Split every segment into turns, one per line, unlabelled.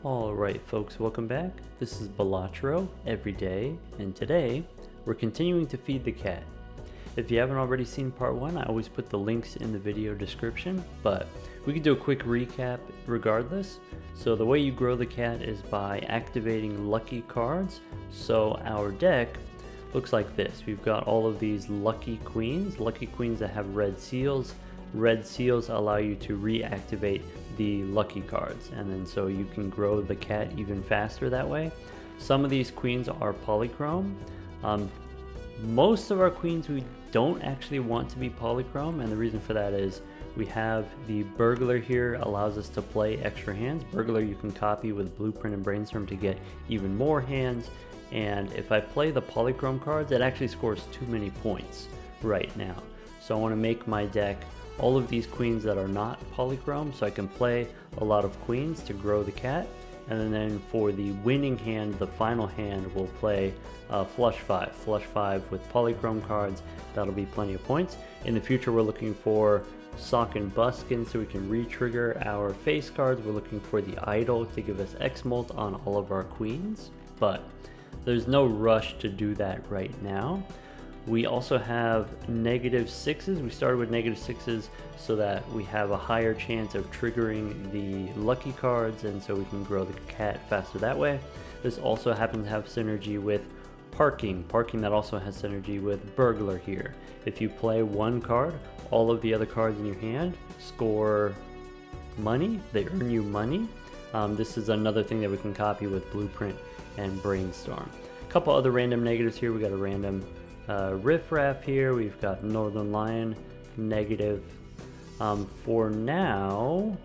Alright folks, welcome back. This is Balatro every day, and today we're continuing to feed the cat. If you haven't already seen part 1, I always put the links in the video description, but we can do a quick recap regardless. So the way you grow the cat is by activating lucky cards. So our deck looks like this. We've got all of these lucky queens that have red seals. Red seals allow you to reactivate the lucky cards, and then so you can grow the cat even faster that way. Some of these queens are polychrome. Most of our queens we don't actually want to be polychrome, and the reason for that is we have the burglar here, allows us to play extra hands. Burglar you can copy with blueprint and brainstorm to get even more hands, and if I play the polychrome cards, it actually scores too many points right now. So I want to make my deck all of these queens that are not polychrome, so I can play a lot of queens to grow the cat. And then for the winning hand, the final hand, we'll play flush 5 with polychrome cards. That'll be plenty of points. In the future, we're looking for sock and buskin so we can re-trigger our face cards. We're looking for the idol to give us xMult on all of our queens, but there's no rush to do that right now. We also have -6s. We started with -6s so that we have a higher chance of triggering the lucky cards, and so we can grow the cat faster that way. This also happens to have synergy with parking that also has synergy with burglar here. If you play one card, all of the other cards in your hand score money, they earn you money. This is another thing that we can copy with blueprint and brainstorm. A couple other random negatives here. We got a random riffraff here. We've got northern lion negative. For now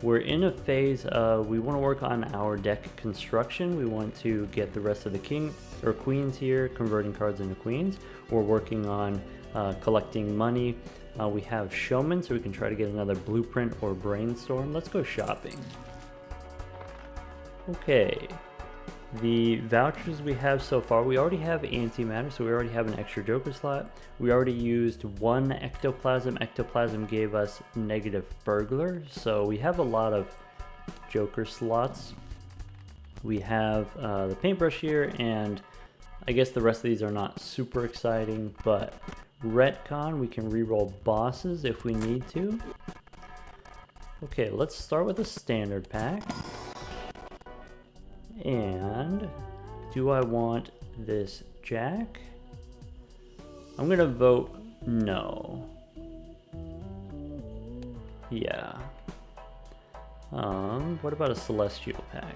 we're in a phase of we want to work on our deck construction. We want to get the rest of the king or queens here, converting cards into queens. We're working on collecting money. We have showman, so we can try to get another blueprint or brainstorm. Let's go shopping. Okay, the vouchers we have so far, we already have antimatter, so we already have an extra joker slot. We already used one ectoplasm. Ectoplasm gave us negative burglar, so we have a lot of joker slots. We have the paintbrush here, and I guess the rest of these are not super exciting, but retcon, we can reroll bosses if we need to. Okay, let's start with a standard pack. And do I want this jack? I'm gonna vote no. Yeah. What about a celestial pack?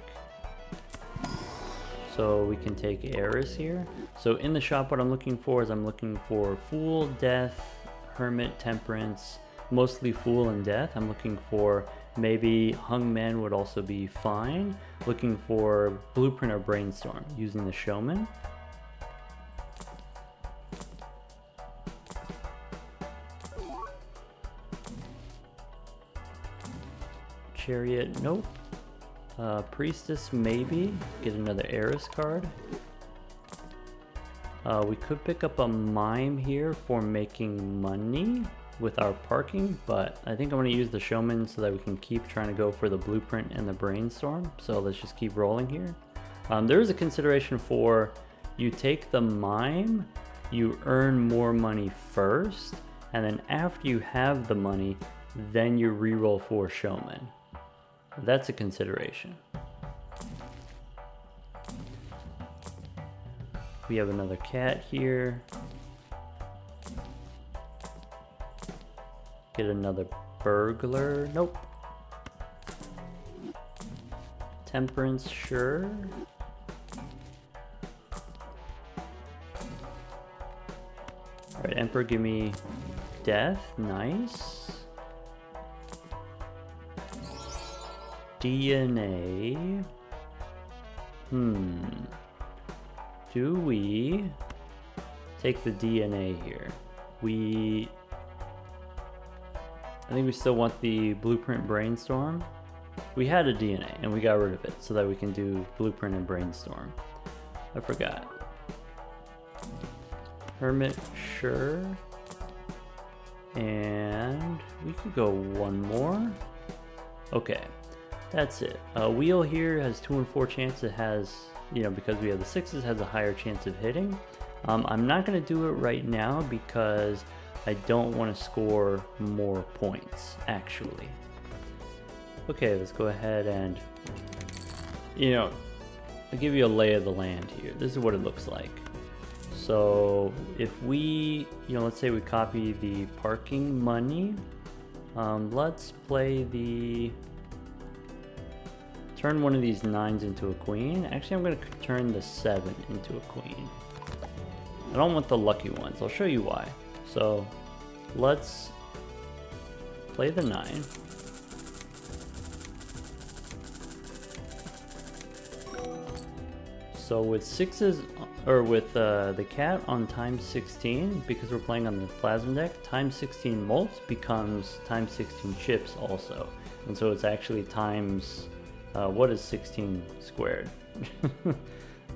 So we can take Eris here. So in the shop, what I'm looking for is I'm looking for Fool, Death, Hermit, Temperance, mostly Fool and Death. I'm looking for maybe Hung Man would also be fine. Looking for Blueprint or Brainstorm using the Showman. Chariot, nope. Priestess, maybe. Get another Eris card. We could pick up a Mime here for making money with our parking, but I think I'm going to use the showman so that we can keep trying to go for the blueprint and the brainstorm. So let's just keep rolling here. There is a consideration for you take the mime, you earn more money first, and then after you have the money, then you reroll for showman. That's a consideration. We have another cat here. Get another burglar. Nope. Temperance, sure. Alright, Emperor, give me death. Nice. DNA. Do we take the DNA here? I think we still want the blueprint brainstorm. We had a DNA and we got rid of it so that we can do blueprint and brainstorm. I forgot. Hermit, sure. And we could go one more. Okay. That's it. Wheel here has 2 and 4 chance. It has, you know, because we have the 6s, has a higher chance of hitting. I'm not going to do it right now because I don't want to score more points, actually. Okay, let's go ahead and, you know, I'll give you a lay of the land here. This is what it looks like. So if we, you know, let's say we copy the parking money. Let's play the, turn one of these 9s into a queen. Actually, I'm going to turn the 7 into a queen. I don't want the lucky ones. I'll show you why. So let's play the 9. So with 6s, or with the cat on times 16, because we're playing on the plasma deck, times 16 mult becomes times 16 chips also. And so it's actually times, what is 16 squared?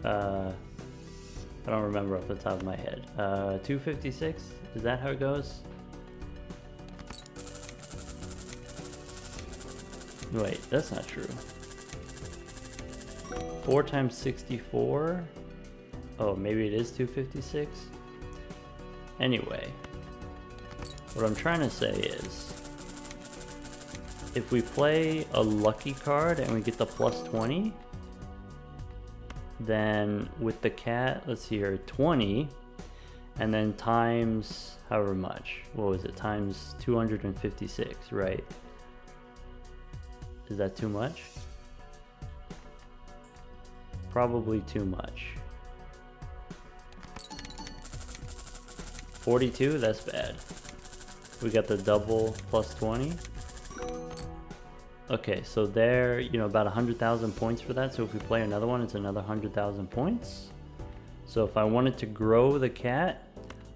I don't remember off the top of my head. 256, is that how it goes? Wait, that's not true. 4 times 64. Oh, maybe it is 256. Anyway, what I'm trying to say is, if we play a lucky card and we get the plus 20, then with the cat, let's see here, 20, and then times however much. What was it? Times 256, right? Is that too much? Probably too much. 42, that's bad. We got the double plus 20. Okay, so there, you know, about 100,000 points for that. So if we play another one, it's another 100,000 points. So if I wanted to grow the cat,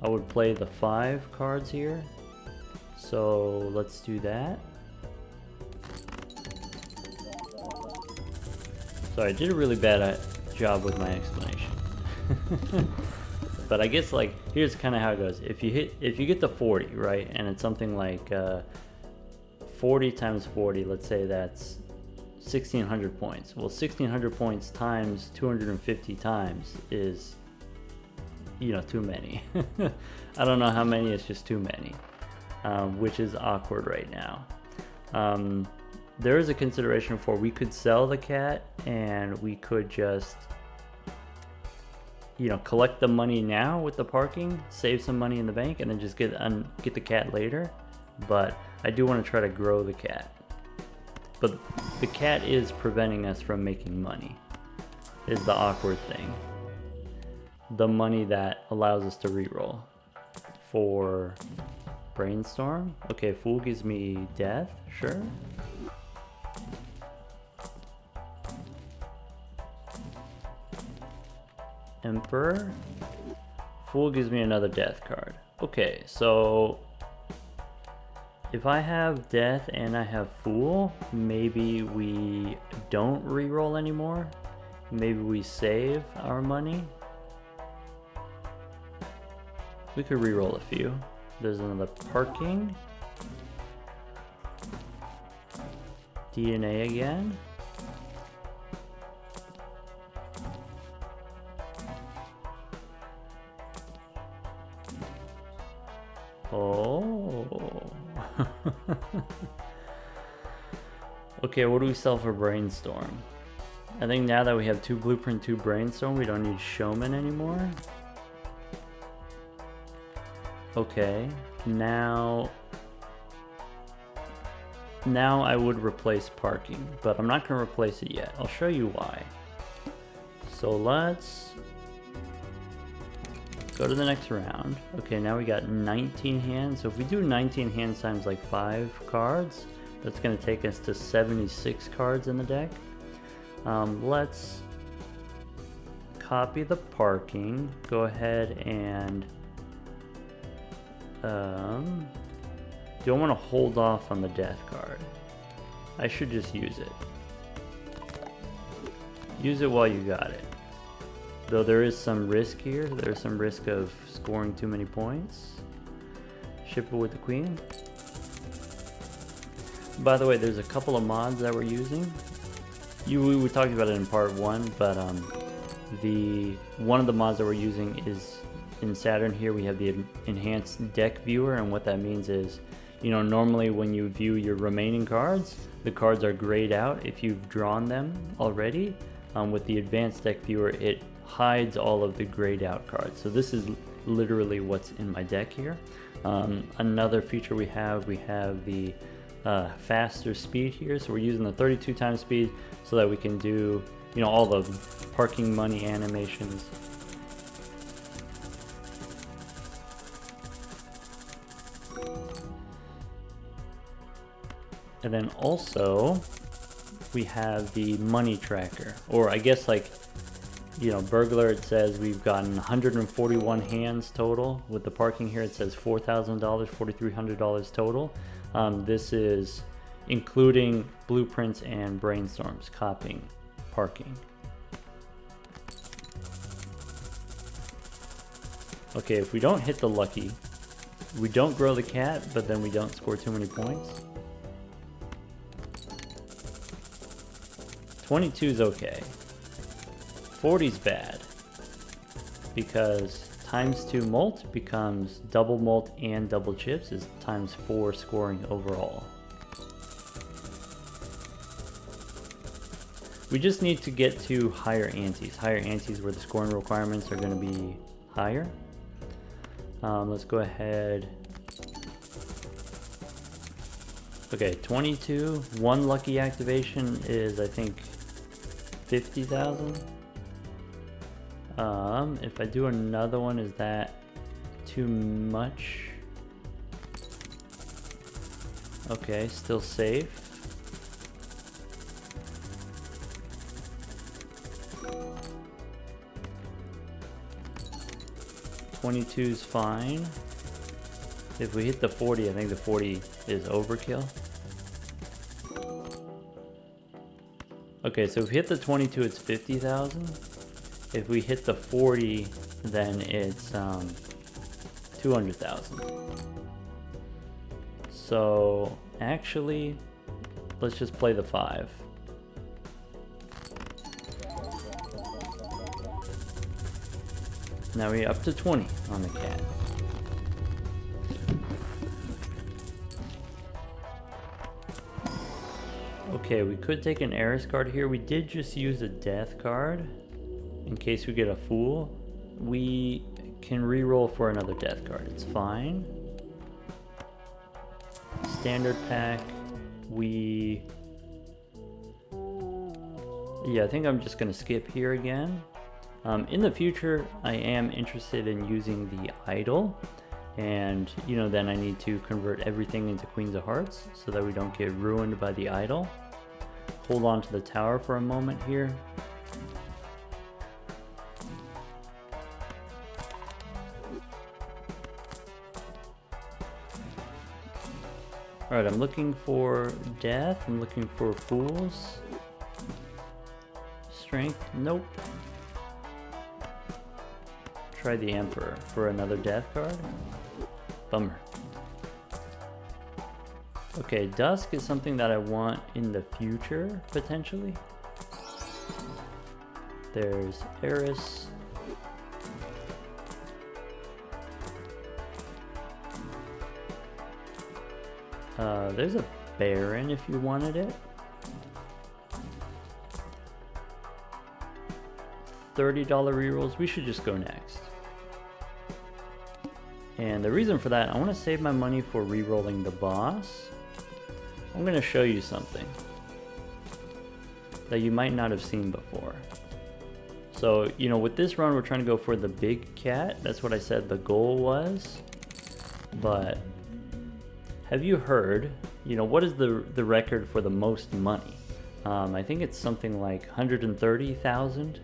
I would play the 5 cards here. So let's do that. Sorry, I did a really bad job with my explanation. But I guess, like, here's kind of how it goes. If you get to 40, right, and it's something like 40 times 40, let's say that's 1,600 points. Well, 1,600 points times 250 times is, you know, too many. I don't know how many, it's just too many, which is awkward right now. There is a consideration for, we could sell the cat and we could just, you know, collect the money now with the parking, save some money in the bank, and then just get the cat later. But I do want to try to grow the cat. But the cat is preventing us from making money, is the awkward thing. The money that allows us to reroll. For brainstorm, okay, Fool gives me death, sure. Emperor. Fool gives me another death card. Okay, so if I have death and I have Fool, maybe we don't reroll anymore. Maybe we save our money. We could reroll a few. There's another parking. DNA again. Oh. Okay, what do we sell for brainstorm? I think now that we have 2 blueprint, 2 brainstorm, we don't need showman anymore. Okay, now I would replace parking, but I'm not going to replace it yet. I'll show you why. So let's go to the next round. Okay, now we got 19 hands. So if we do 19 hands times like 5 cards, that's going to take us to 76 cards in the deck. Let's copy the parking. Go ahead and do I want to hold off on the death card? I should just use it. Use it while you got it. Though there is some risk here. There's some risk of scoring too many points. Ship it with the queen. By the way, there's a couple of mods that we're using. we talked about it in part 1, but one of the mods that we're using is in Saturn. Here we have the enhanced deck viewer, and what that means is, you know, normally when you view your remaining cards, the cards are grayed out if you've drawn them already. With the advanced deck viewer, it hides all of the grayed out cards. So this is literally what's in my deck here. Another feature we have the faster speed here. So we're using the 32 times speed so that we can do, you know, all the parking money animations. And then also we have the money tracker, or I guess, like, you know, burglar, it says we've gotten 141 hands total. With the parking here, it says $4,000, $4,300 total. This is including blueprints and brainstorms, copying, parking. Okay, if we don't hit the lucky, we don't grow the cat, but then we don't score too many points. 22 is okay. 40 is bad, because times 2 mult becomes double mult and double chips is times 4 scoring overall. We just need to get to higher antes. Higher antes where the scoring requirements are going to be higher. Let's go ahead. Okay, 22. One lucky activation is, I think, 50,000. If I do another one, is that too much? Okay, still safe. $22 is fine. If we hit the 40, I think the 40 is overkill. Okay, so if we hit the 22, it's 50,000. If we hit the 40, then it's 200,000. So actually, let's just play the 5. Now we're up to 20 on the cat. Okay, we could take an Eris card here. We did just use a death card in case we get a fool. We can reroll for another death card. It's fine. Standard pack. Yeah, I think I'm just gonna skip here again. In the future, I am interested in using the idol, and you know, then I need to convert everything into Queens of Hearts so that we don't get ruined by the idol. Hold on to the tower for a moment here. Alright, I'm looking for death, I'm looking for fools. Strength, nope. Try the Emperor for another death card. Bummer. Okay, Dusk is something that I want in the future, potentially. There's Eris. There's a Baron if you wanted it. $30 rerolls. We should just go next. And the reason for that, I want to save my money for rerolling the boss. I'm going to show you something that you might not have seen before. So, you know, with this run, we're trying to go for the big cat. That's what I said the goal was. But have you heard, you know, what is the record for the most money? I think it's something like 130,000.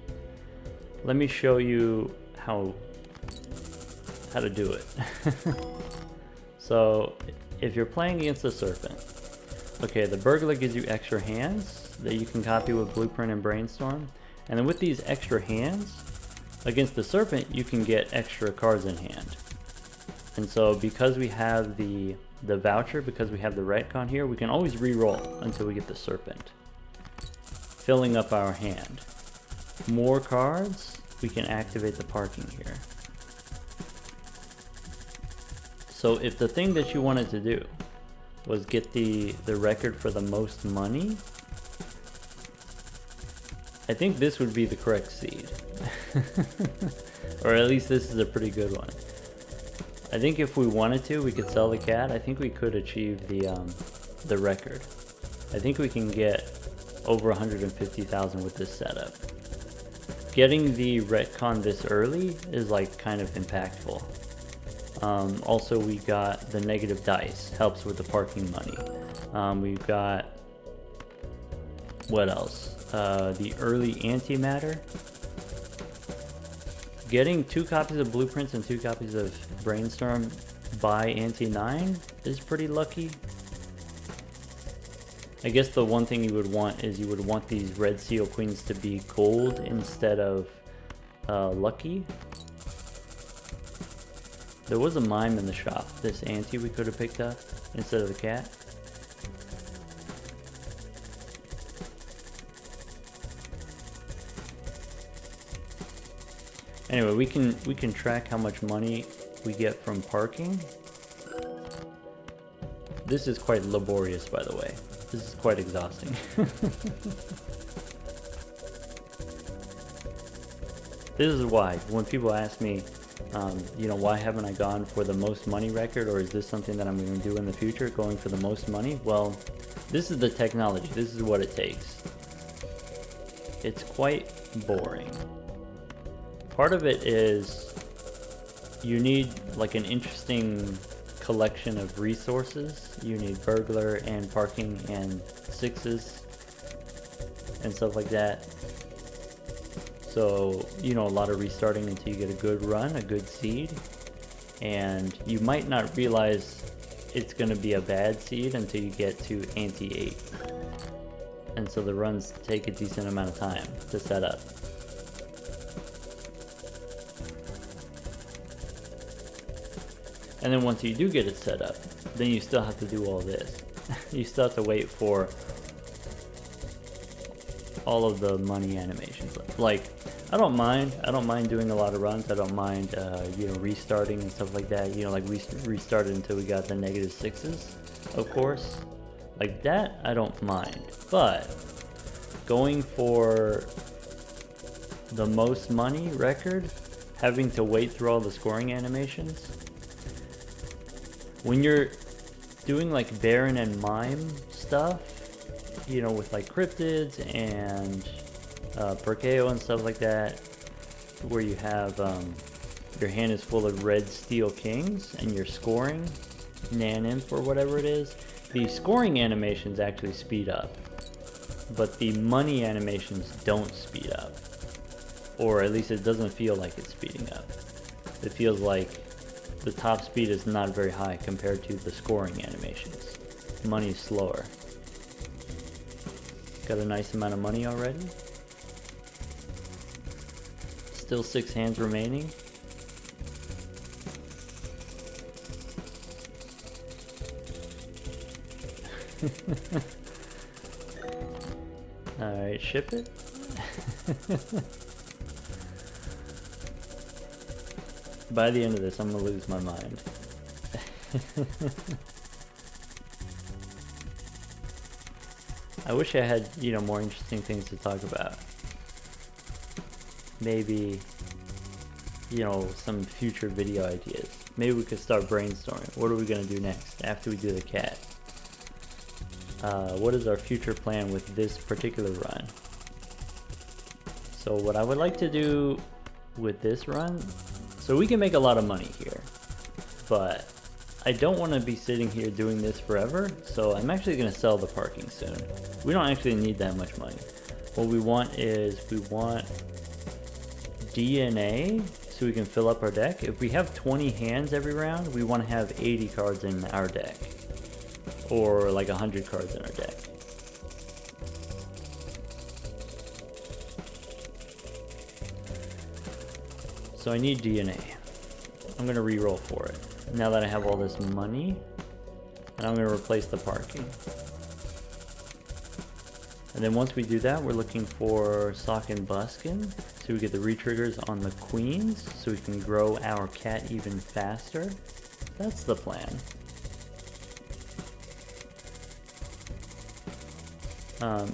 Let me show you how to do it. So if you're playing against the serpent, okay, the burglar gives you extra hands that you can copy with blueprint and brainstorm, and then with these extra hands against the serpent you can get extra cards in hand. And so because we have the voucher, because we have the retcon here, we can always re-roll until we get the serpent. filling up our hand. More cards, we can activate the parking here. So if the thing that you wanted to do was get the record for the most money, I think this would be the correct seed. Or at least this is a pretty good one. I think if we wanted to, we could sell the cat. I think we could achieve the record. I think we can get over 150,000 with this setup. Getting the retcon this early is like kind of impactful. Also, we got the negative dice, helps with the parking money. We've got, what else? The early antimatter. Getting 2 copies of Blueprints and 2 copies of Brainstorm by Anti-9 is pretty lucky. I guess the one thing you would want is you would want these red seal queens to be gold instead of lucky. There was a mime in the shop, this anti we could have picked up instead of the cat. Anyway, we can track how much money we get from parking. This is quite laborious, by the way. This is quite exhausting. This is why, when people ask me, you know, why haven't I gone for the most money record, or is this something that I'm going to do in the future, going for the most money? Well, this is the technology. This is what it takes. It's quite boring. Part of it is you need like an interesting collection of resources. You need burglar and parking and 6s and stuff like that. So, you know, a lot of restarting until you get a good run, a good seed. And you might not realize it's going to be a bad seed until you get to anti-8. And so the runs take a decent amount of time to set up. And then once you do get it set up, then you still have to do all this. You still have to wait for all of the money animations. Like, I don't mind doing a lot of runs. I don't mind, you know, restarting and stuff like that. You know, like we restarted until we got the negative 6s, of course. Like that, I don't mind. But going for the most money record, having to wait through all the scoring animations, when you're doing like Baron and Mime stuff, you know, with like cryptids and Perkeo and stuff like that, where you have your hand is full of red steel kings and you're scoring Nan Imp or whatever it is, the scoring animations actually speed up, but the money animations don't speed up, or at least it doesn't feel like it's speeding up. It feels like the top speed is not very high compared to the scoring animations. Money's slower. Got a nice amount of money already. Still 6 hands remaining. Alright, ship it. By the end of this, I'm gonna lose my mind. I wish I had, you know, more interesting things to talk about. Maybe, you know, some future video ideas. Maybe we could start brainstorming. What are we gonna do next after we do the cat? What is our future plan with this particular run? So what I would like to do with this run, so we can make a lot of money here, but I don't want to be sitting here doing this forever, so I'm actually going to sell the parking soon. We don't actually need that much money. What we want is, we want DNA so we can fill up our deck. If we have 20 hands every round, we want to have 80 cards in our deck, or like 100 cards in our deck. So I need DNA. I'm going to re-roll for it now that I have all this money, and I'm going to replace the parking. And then once we do that, we're looking for sock and buskin, so we get the retriggers on the queens, so we can grow our cat even faster. That's the plan.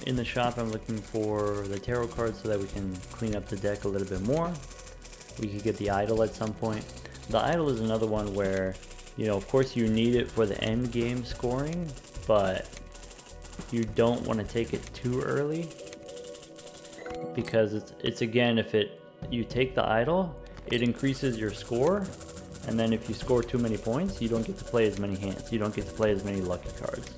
In the shop, I'm looking for the tarot cards so that we can clean up the deck a little bit more. We could get the idol at some point. The idol is another one where, you know, of course you need it for the end game scoring, but you don't want to take it too early, because it's again, if you take the idol, it increases your score, and then if you score too many points, you don't get to play as many hands, you don't get to play as many lucky cards.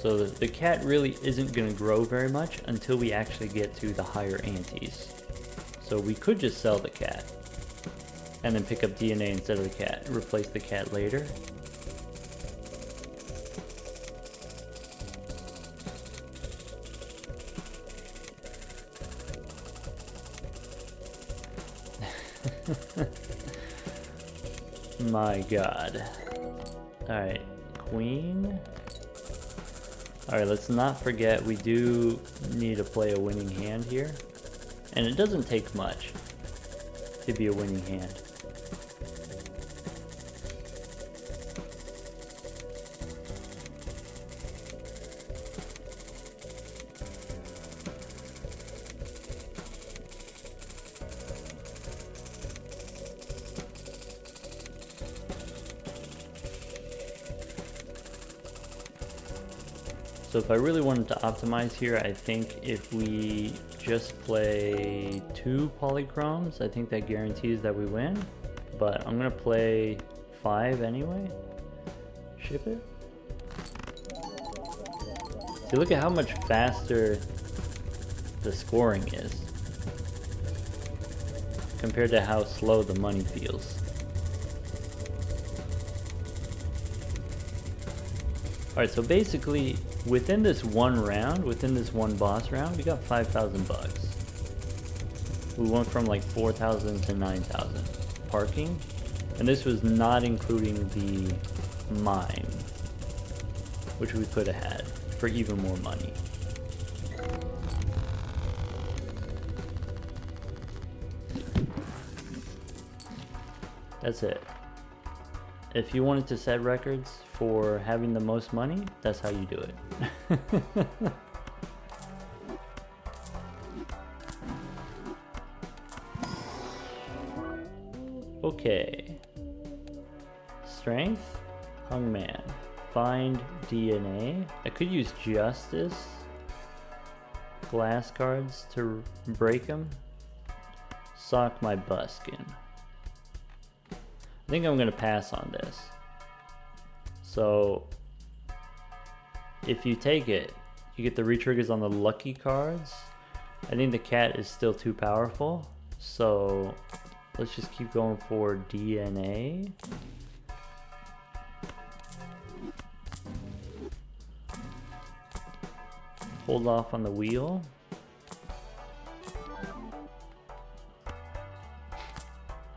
So the cat really isn't going to grow very much until we actually get to the higher antes. So we could just sell the cat and then pick up DNA instead of the cat, replace the cat later. My god. Alright, queen. Alright, let's not forget we do need to play a winning hand here. And it doesn't take much to be a winning hand. So if I really wanted to optimize here, I think if we just play 2 polychromes, I think that guarantees that we win. But I'm gonna play 5 anyway. Ship it. See, look at how much faster the scoring is compared to how slow the money feels. Alright, so basically, within this one round, within this one boss round, we got 5,000 bucks. We went from like 4,000 to 9,000. Parking, and this was not including the mine, which we could have had for even more money. That's it. If you wanted to set records for having the most money, that's how you do it. Okay. Strength, hungman. Find DNA. I could use justice. Glass cards to break them. Sock my buskin. I think I'm gonna pass on this. So if you take it, you get the retriggers on the lucky cards. I think the cat is still too powerful, so let's just keep going for DNA. Hold off on the wheel.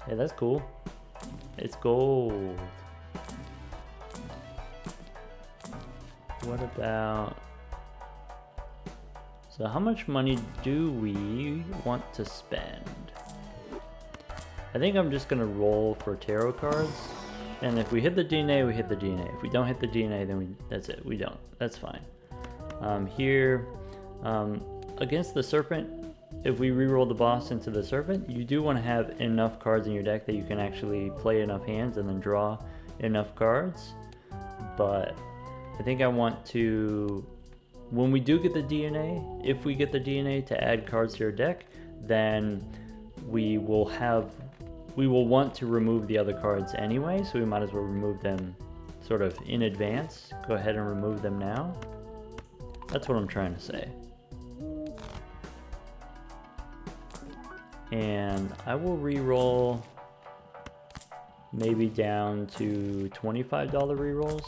Hey, that's cool. It's gold. What about... So how much money do we want to spend? I think I'm just gonna roll for tarot cards. And if we hit the DNA, we hit the DNA. If we don't hit the DNA, then that's it. We don't. That's fine. Here, against the serpent, if we reroll the boss into the serpent, you do want to have enough cards in your deck that you can actually play enough hands and then draw enough cards. But I think I want to, when we do get the DNA, if we get the DNA to add cards to your deck, then we will want to remove the other cards anyway, so we might as well remove them sort of in advance. Go ahead and remove them now. That's what I'm trying to say. And I will re-roll maybe down to $25 rerolls,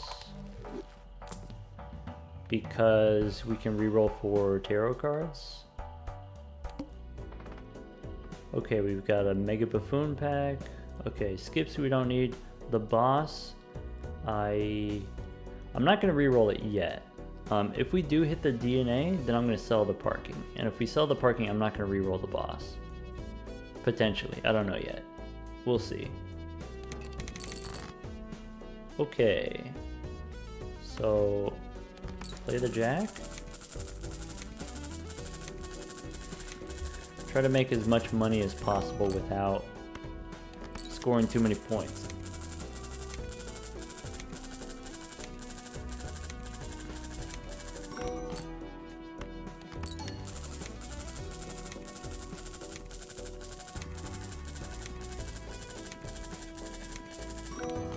because we can re-roll for tarot cards. Okay, we've got a Mega Buffoon pack. Okay, skips we don't need. The boss, I'm not going to re-roll it yet. If we do hit the DNA, then I'm going to sell the parking. And if we sell the parking, I'm not going to re-roll the boss. Potentially. I don't know yet. We'll see. Okay. So, play the jack. Try to make as much money as possible without scoring too many points.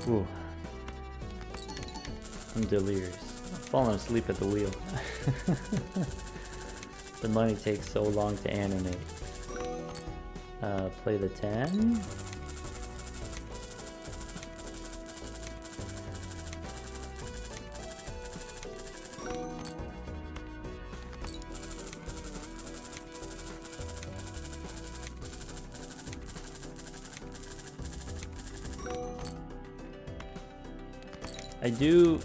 Ooh. I'm delirious. I'm falling asleep at the wheel. The money takes so long to animate. Play the 10. I do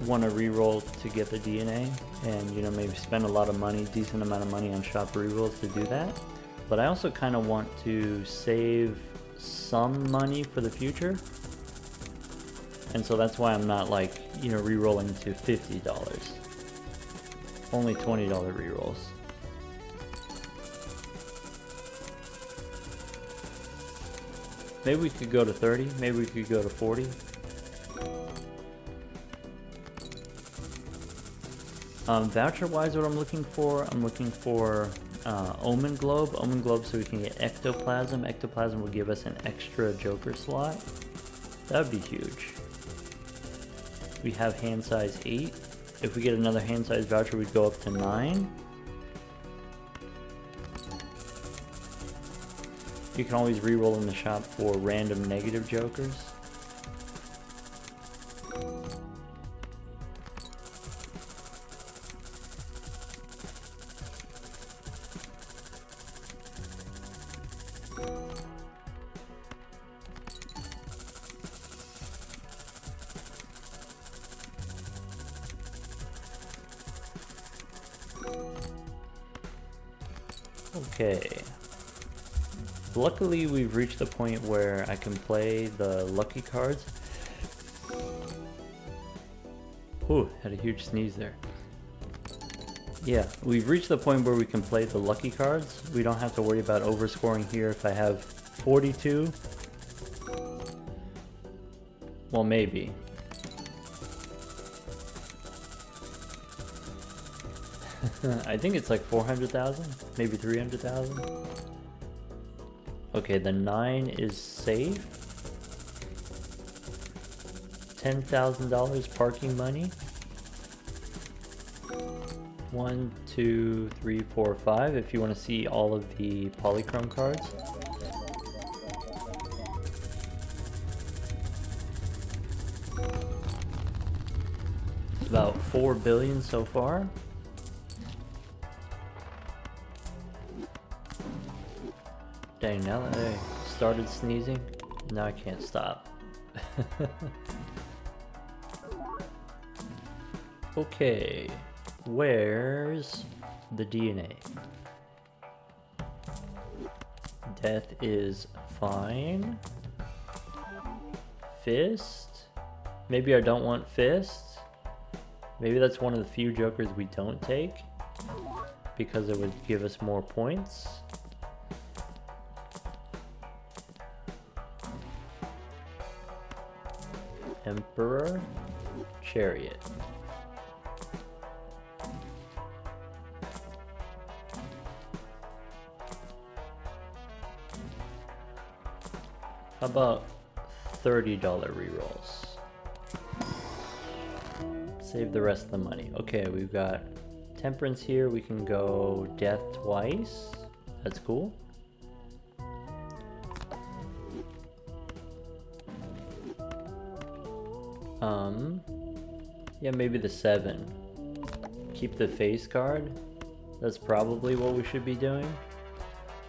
want to re-roll to get the DNA and, you know, maybe spend a lot of money, decent amount of money on shop re-rolls to do that. But I also kind of want to save some money for the future. And so that's why I'm not like, you know, re-rolling to $50. Only $20 re-rolls. Maybe we could go to 30, maybe we could go to 40. Voucher-wise, what I'm looking for Omen Globe. Omen Globe so we can get Ectoplasm. Ectoplasm will give us an extra Joker slot. That would be huge. We have hand size 8. If we get another hand size voucher, we'd go up to 9. You can always re-roll in the shop for random negative Jokers. Okay. Luckily, we've reached the point where I can play the lucky cards. Ooh, had a huge sneeze there. Yeah, we've reached the point where we can play the lucky cards. We don't have to worry about overscoring here if I have 42. Well, maybe. I think it's like 400,000, maybe 300,000. Okay, the 9 is safe. $10,000 parking money. 1, 2, 3, 4, 5. If you want to see all of the polychrome cards. It's about 4 billion so far. Dang, now that I started sneezing, now I can't stop. Okay, where's the DNA? Death is fine. Fist? Maybe I don't want Fist. Maybe that's one of the few Jokers we don't take because it would give us more points. Emperor, Chariot. How about $30 rerolls? Save the rest of the money. Okay, we've got Temperance here. We can go Death twice. That's cool. Yeah, maybe the 7. Keep the face card. That's probably what we should be doing.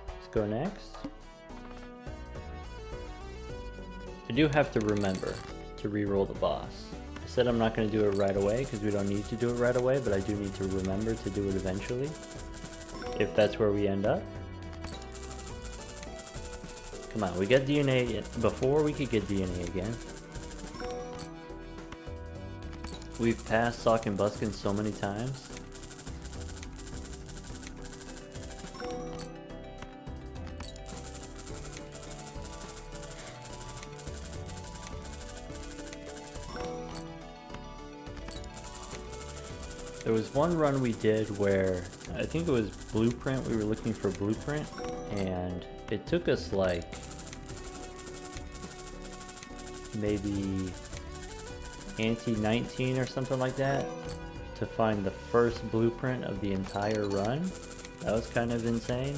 Let's go next. I do have to remember to re-roll the boss. I said I'm not going to do it right away because we don't need to do it right away, but I do need to remember to do it eventually, if that's where we end up. Come on, we got DNA before we could get DNA again. We've passed Sock and Buskin so many times. There was one run we did where, I think it was Blueprint, we were looking for Blueprint, and it took us like maybe ante 19 or something like that to find the first blueprint of the entire run. That was kind of insane.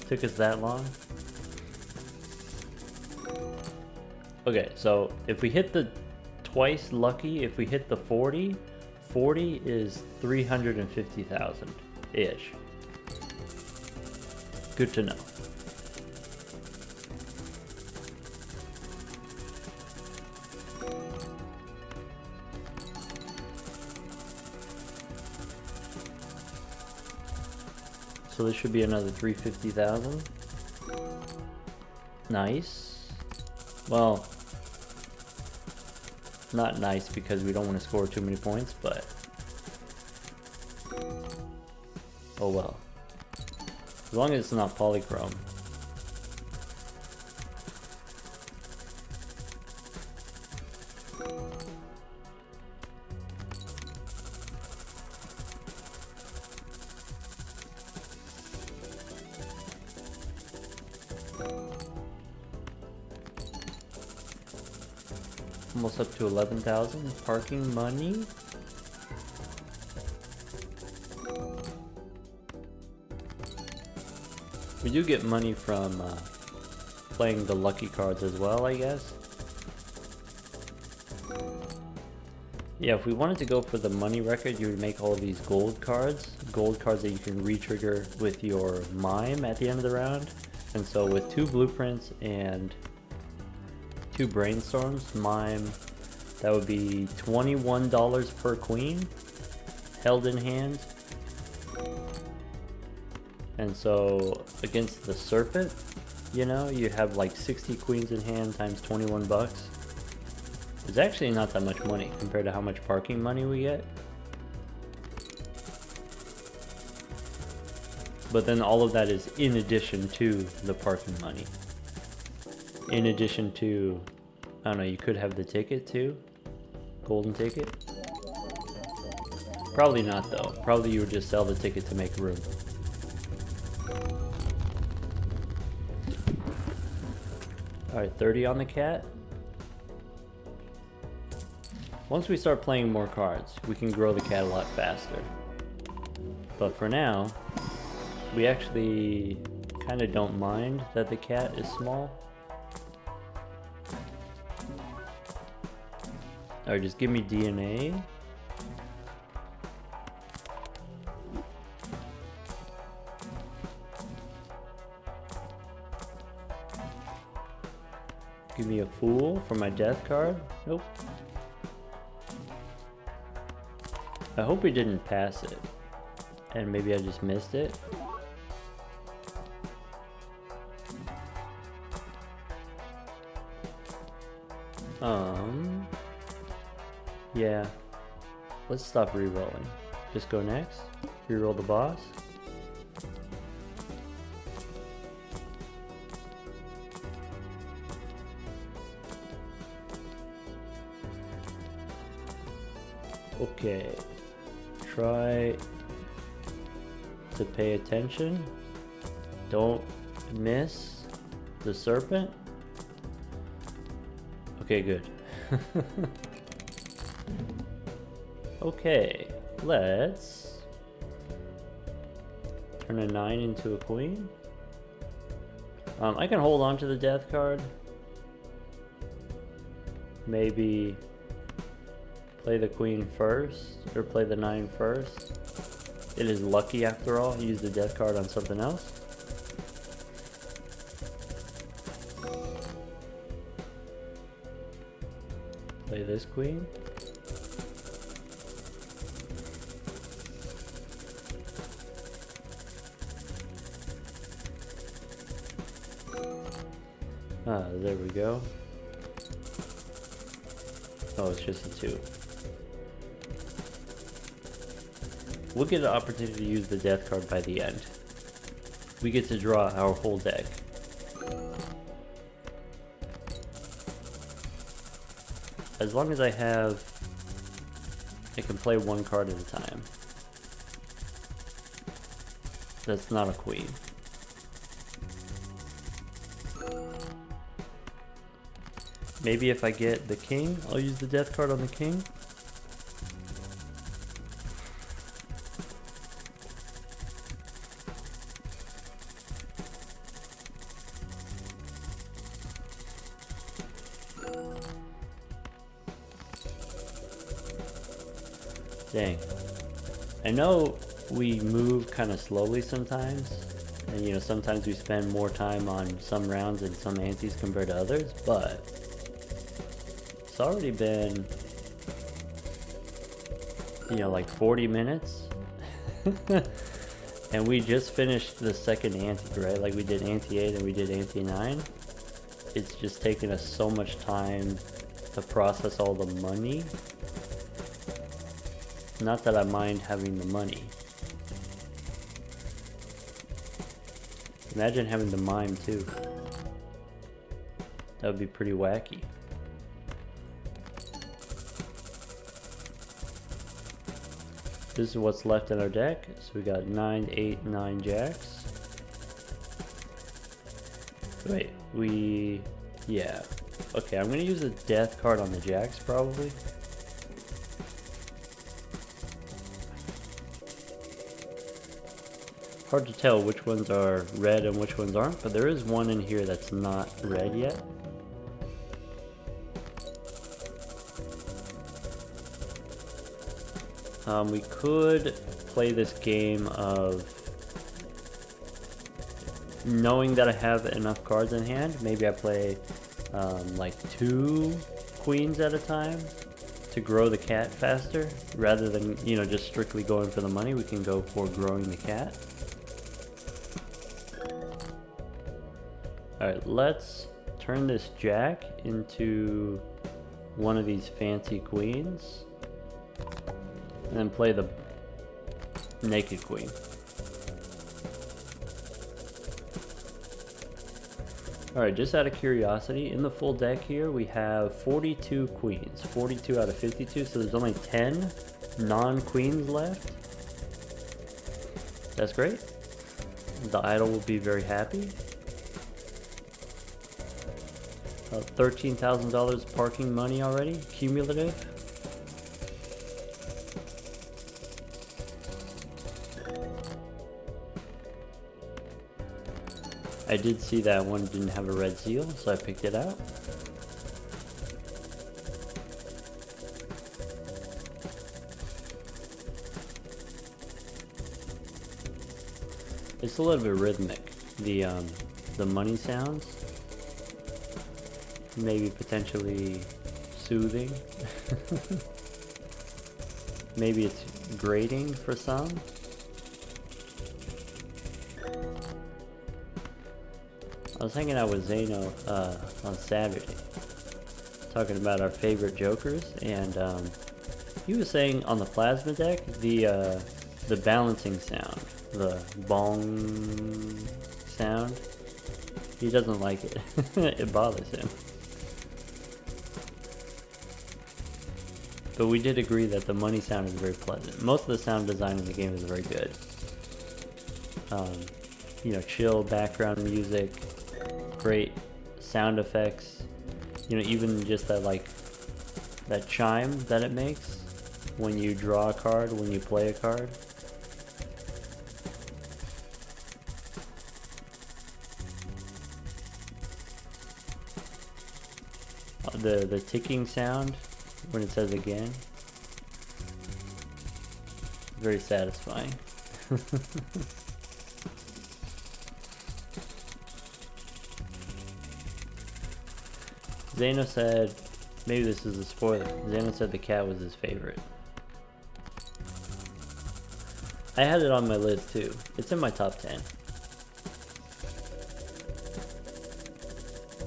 Took us that long. Okay, so if we hit the twice lucky, if we hit the 40 is 350,000-ish. Good to know. So this should be another 350,000. Nice. Well, not nice because we don't want to score too many points, but oh well. As long as it's not polychrome. Almost up to 11,000 parking money. We do get money from playing the lucky cards as well, I guess. Yeah, if we wanted to go for the money record, you would make all of these gold cards that you can re-trigger with your mime at the end of the round. And so with 2 blueprints and 2 brainstorms, mime, that would be $21 per queen held in hand. And so against the serpent, you know, you have like 60 queens in hand times 21 bucks. It's actually not that much money compared to how much parking money we get. But then all of that is in addition to the parking money. In addition to, I don't know, you could have the ticket too. Golden ticket. Probably not though. Probably you would just sell the ticket to make room. Alright, 30 on the cat. Once we start playing more cards, we can grow the cat a lot faster. But for now, we actually kind of don't mind that the cat is small. Alright, just give me DNA. Give me a fool for my death card. Nope. I hope we didn't pass it. And maybe I just missed it. Yeah. Let's stop re-rolling. Just go next. Re-roll the boss. Okay. Try to pay attention. Don't miss the serpent. Okay, good. Okay, let's turn a 9 into a queen. I can hold on to the death card. Maybe play the queen first, or play the 9 first. It is lucky after all. Use the death card on something else. Play this queen. Ah, there we go. Oh, it's just a 2. We'll get an opportunity to use the death card by the end. We get to draw our whole deck. As long as I can play one card at a time. That's not a queen. Maybe if I get the king, I'll use the death card on the king. Dang. I know we move kind of slowly sometimes, and you know, sometimes we spend more time on some rounds and some antes compared to others, but it's already been, you know, like 40 minutes. And we just finished the second ante, right? Like we did ante 8 and we did ante 9. It's just taken us so much time to process all the money. Not that I mind having the money. Imagine having to mime too. That would be pretty wacky. This is what's left in our deck. So we got 9, 8, 9 jacks. Wait, yeah. Okay, I'm gonna use a death card on the jacks probably. Hard to tell which ones are red and which ones aren't, but there is one in here that's not red yet. We could play this game of knowing that I have enough cards in hand. Maybe I play like 2 queens at a time to grow the cat faster, rather than, you know, just strictly going for the money. We can go for growing the cat. Alright, let's turn this jack into one of these fancy queens. And then play the naked queen. Alright, just out of curiosity, in the full deck here we have 42 queens. 42 out of 52, so there's only 10 non-queens left. That's great. The idol will be very happy. $13,000 parking money already, cumulative. I did see that one didn't have a red seal, so I picked it out. It's a little bit rhythmic, the money sounds. Maybe potentially soothing. Maybe it's grating for some. I was hanging out with Zeno on Saturday, talking about our favorite jokers, and he was saying on the plasma deck, the balancing sound, the bong sound, he doesn't like it. It bothers him. But we did agree that the money sound is very pleasant. Most of the sound design in the game is very good. You know, chill background music, great sound effects. You know, even just that chime that it makes when you draw a card, when you play a card. The ticking sound when it says again. Very satisfying. Zeno said Maybe this is a spoiler. Xanon said the cat was his favorite. I had it on my list too. It's in my top 10.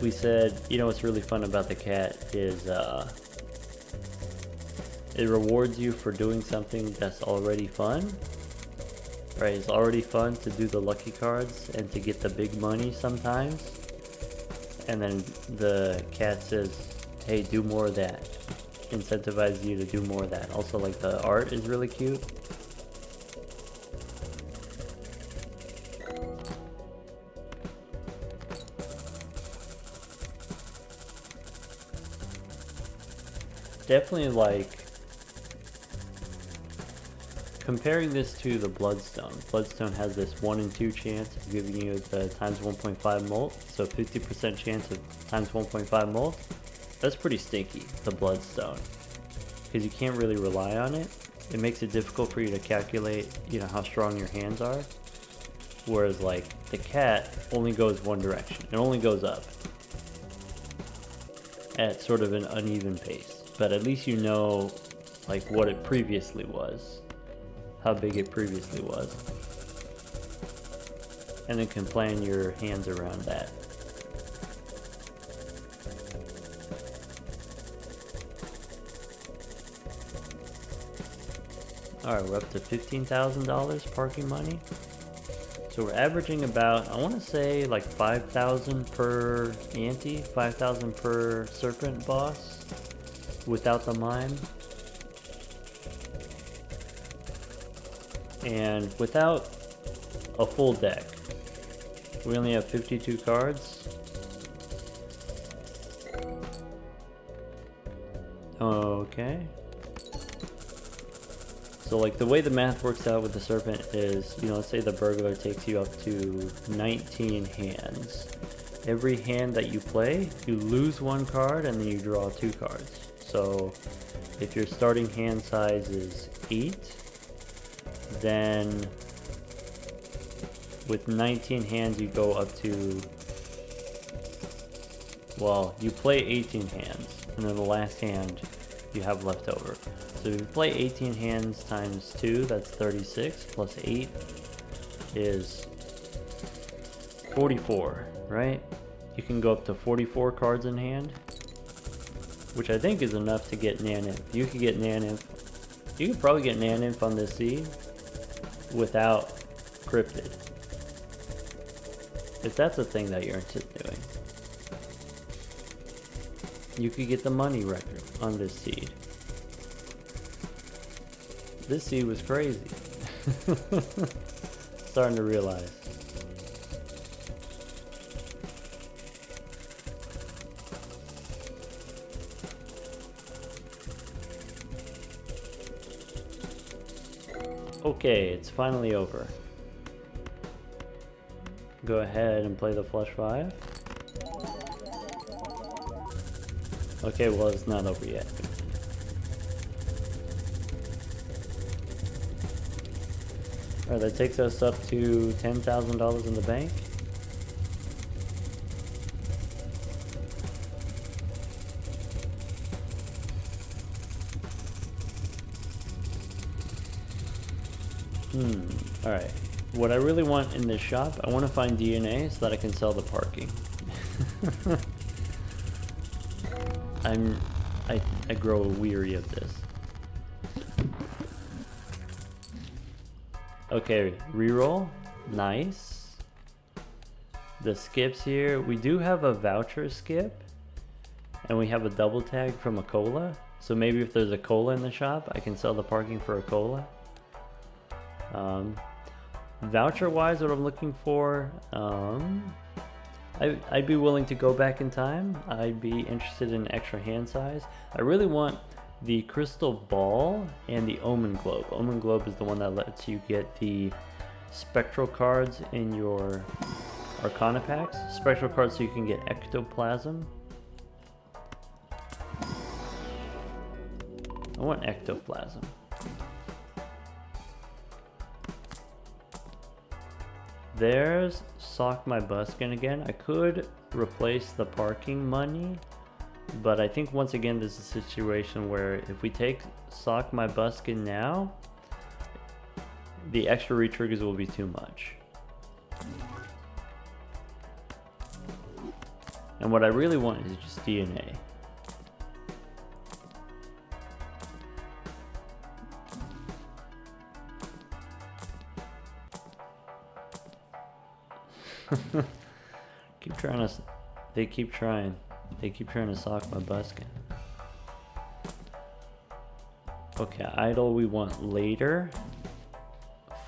We said, you know what's really fun about the cat is it rewards you for doing something that's already fun. Right, it's already fun to do the lucky cards and to get the big money sometimes. And then the cat says, hey, do more of that. Incentivizes you to do more of that. Also, like, the art is really cute. Definitely, like, comparing this to the Bloodstone. Bloodstone has this 1 in 2 chance of giving you the times 1.5 molt, so 50% chance of times 1.5 molt. That's pretty stinky, the Bloodstone, because you can't really rely on it. It makes it difficult for you to calculate, you know, how strong your hands are. Whereas, like, the cat only goes one direction. It only goes up at sort of an uneven pace. But at least you know, like, what it previously was. How big it previously was, and then can plan your hands around that. Alright, we're up to $15,000 parking money. So we're averaging about, I want to say, like 5,000 per ante, 5,000 per serpent boss without the mime. And without a full deck, we only have 52 cards. Okay. So, like, the way the math works out with the serpent is, you know, let's say the burglar takes you up to 19 hands. Every hand that you play, you lose 1 card and then you draw 2 cards. So if your starting hand size is 8, then with 19 hands you go up to, well, you play 18 hands and then the last hand you have left over. So if you play 18 hands times 2, that's 36, plus 8 is 44, right? You can go up to 44 cards in hand, which I think is enough to get Nan-Imp. You could get Nan-Imp. You could probably get Nan-Imp on this seed without Cryptid, if that's a thing that you're into doing. You could get the money record on this seed. This seed was crazy. Starting to realize. Okay, it's finally over. Go ahead and play the flush 5. Okay, well, it's not over yet. Alright, that takes us up to $10,000 in the bank. Alright. What I really want in this shop, I want to find DNA so that I can sell the parking. I grow weary of this. Okay, reroll. Nice. The skips here. We do have a voucher skip. And we have a double tag from a cola. So maybe if there's a cola in the shop, I can sell the parking for a cola. Voucher wise, what I'm looking for, I'd be willing to go back in time. I'd be interested in extra hand size. I really want the crystal ball and the omen globe. Omen globe is the one that lets you get the spectral cards in your arcana packs. Spectral cards so you can get ectoplasm. I want ectoplasm. There's Sock My Buskin again. I could replace the parking money But I think once again this is a situation where if we take Sock My Buskin now, the extra retriggers will be too much. And what I really want is just DNA. Keep trying to. They keep trying. They keep trying to sock my buskin. Okay, idol we want later.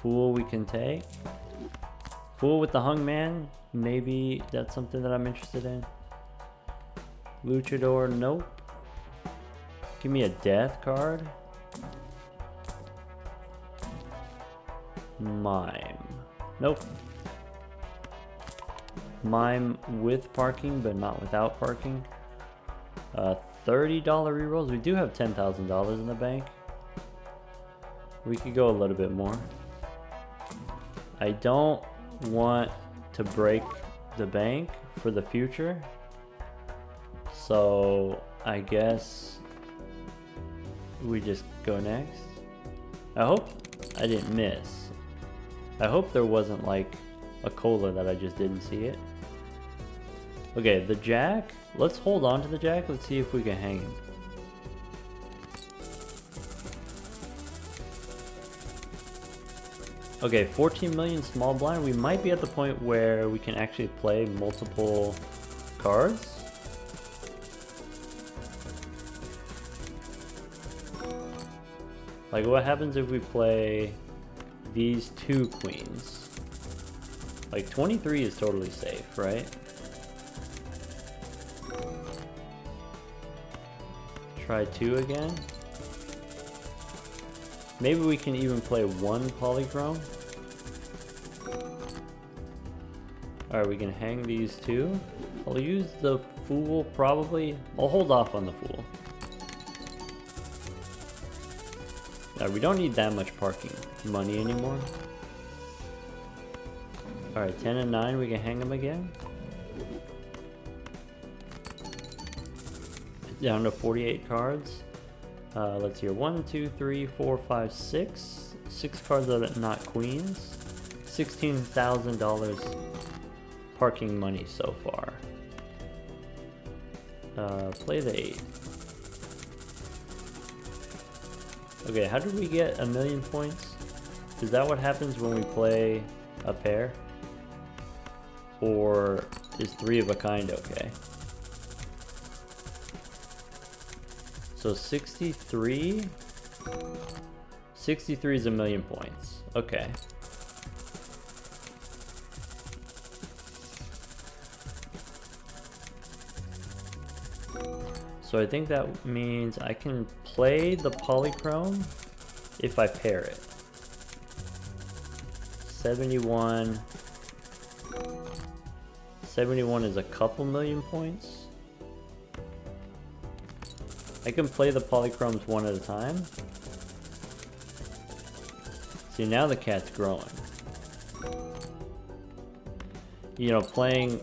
Fool we can take. Fool with the hung man. Maybe that's something that I'm interested in. Luchador, nope. Give me a death card. Mime. Nope. Mime with parking, but not without parking. $30 rerolls. We do have $10,000 in the bank. We could go a little bit more. I don't want to break the bank for the future. So I guess we just go next. I hope I didn't miss. I hope there wasn't like a cola that I just didn't see it. Okay, the jack. Let's hold on to the jack. Let's see if we can hang him. Okay, 14 million small blind. We might be at the point where we can actually play multiple cards. Like, what happens if we play these two queens? Like, 23 is totally safe, right? Try 2 again. Maybe we can even play 1 polychrome. Alright, we can hang these 2. I'll use the fool probably. I'll hold off on the fool. Alright, we don't need that much parking money anymore. Alright, 10 and 9, we can hang them again. Down to 48 cards. Let's hear 1, 2, 3, 4, 5, 6. 6 cards that are not queens. $16,000 parking money so far. Play the 8. Okay, how did we get 1,000,000 points? Is that what happens when we play a pair? Or is 3 of a kind okay? So 63? 63 is 1,000,000 points. Okay. So I think that means I can play the polychrome if I pair it. 71. 71 is a couple million points. I can play the polychromes one at a time. See, now the cat's growing. You know, playing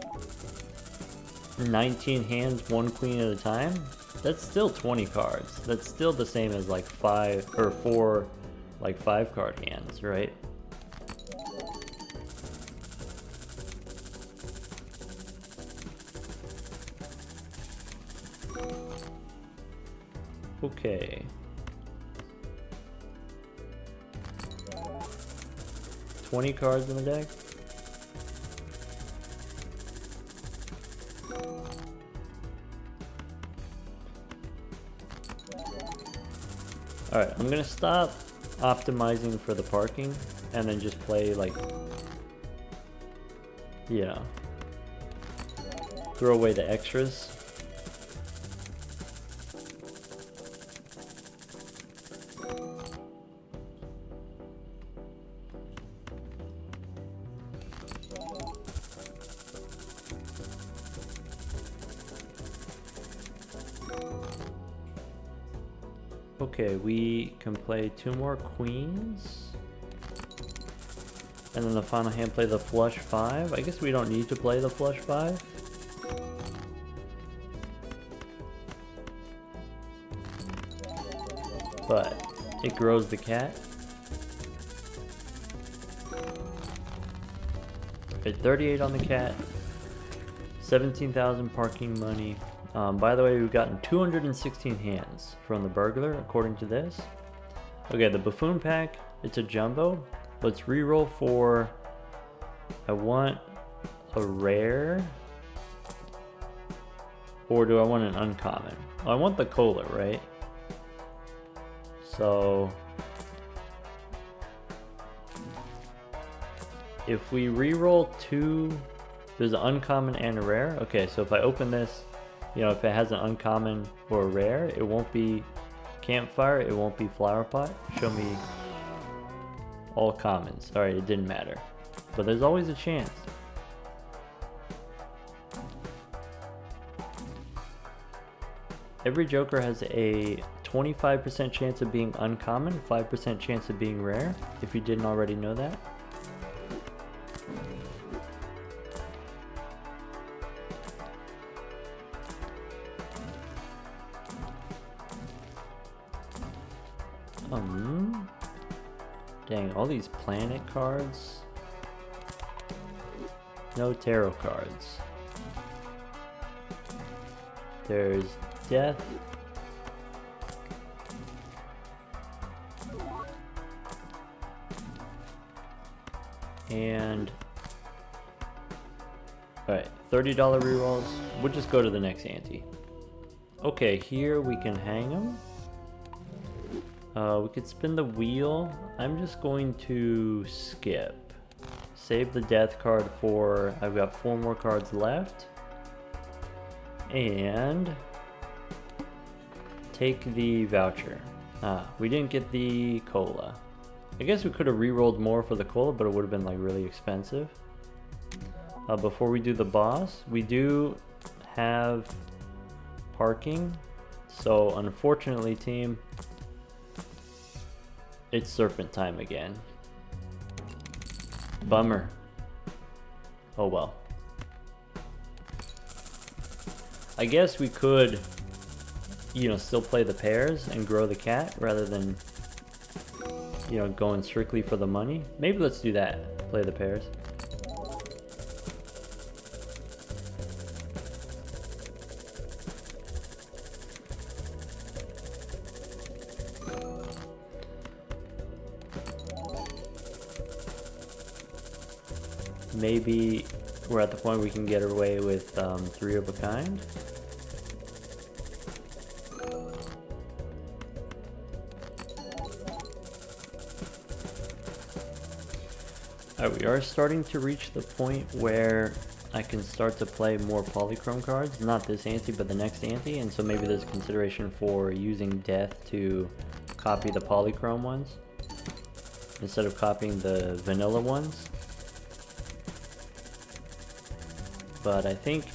19 hands, 1 queen at a time, that's still 20 cards. That's still the same as like 5 or 4 like 5 card hands, right? Okay. $20 cards in the deck. Alright, I'm gonna stop optimizing for the parking and then just play like, you know, throw away the extras. Okay, we can play 2 more queens. And then the final hand play the flush 5. I guess we don't need to play the flush 5. but it grows the cat. At 38 on the cat, 17,000 parking money. By the way, we've gotten 216 hands from the burglar, according to this. Okay, the buffoon pack, it's a jumbo. Let's reroll for, I want a rare, or do I want an uncommon? Oh, I want the cola, right? So if we reroll 2, there's an uncommon and a rare. Okay, so if I open this, you know, if it has an uncommon or a rare, it won't be campfire, it won't be flower pot. Show me all commons. Alright, it didn't matter. But there's always a chance. Every Joker has a 25% chance of being uncommon, 5% chance of being rare, if you didn't already know that. Dang, all these planet cards. No tarot cards. There's death. And alright, $30 rerolls. We'll just go to the next ante. Okay, here we can hang them. We could spin the wheel. I'm just going to skip. Save the death card for, I've got 4 more cards left. And take the voucher. We didn't get the cola. I guess we could have re-rolled more for the cola, but it would have been like really expensive. Before we do the boss, we do have parking. So unfortunately, team, it's serpent time again. Bummer. Oh well. I guess we could, you know, still play the pairs and grow the cat rather than, you know, going strictly for the money. Maybe let's do that. Play the pairs. Maybe we're at the point we can get away with 3 of a kind. Alright, we are starting to reach the point where I can start to play more polychrome cards. Not this ante, but the next ante, and so maybe there's consideration for using death to copy the polychrome ones instead of copying the vanilla ones. But I think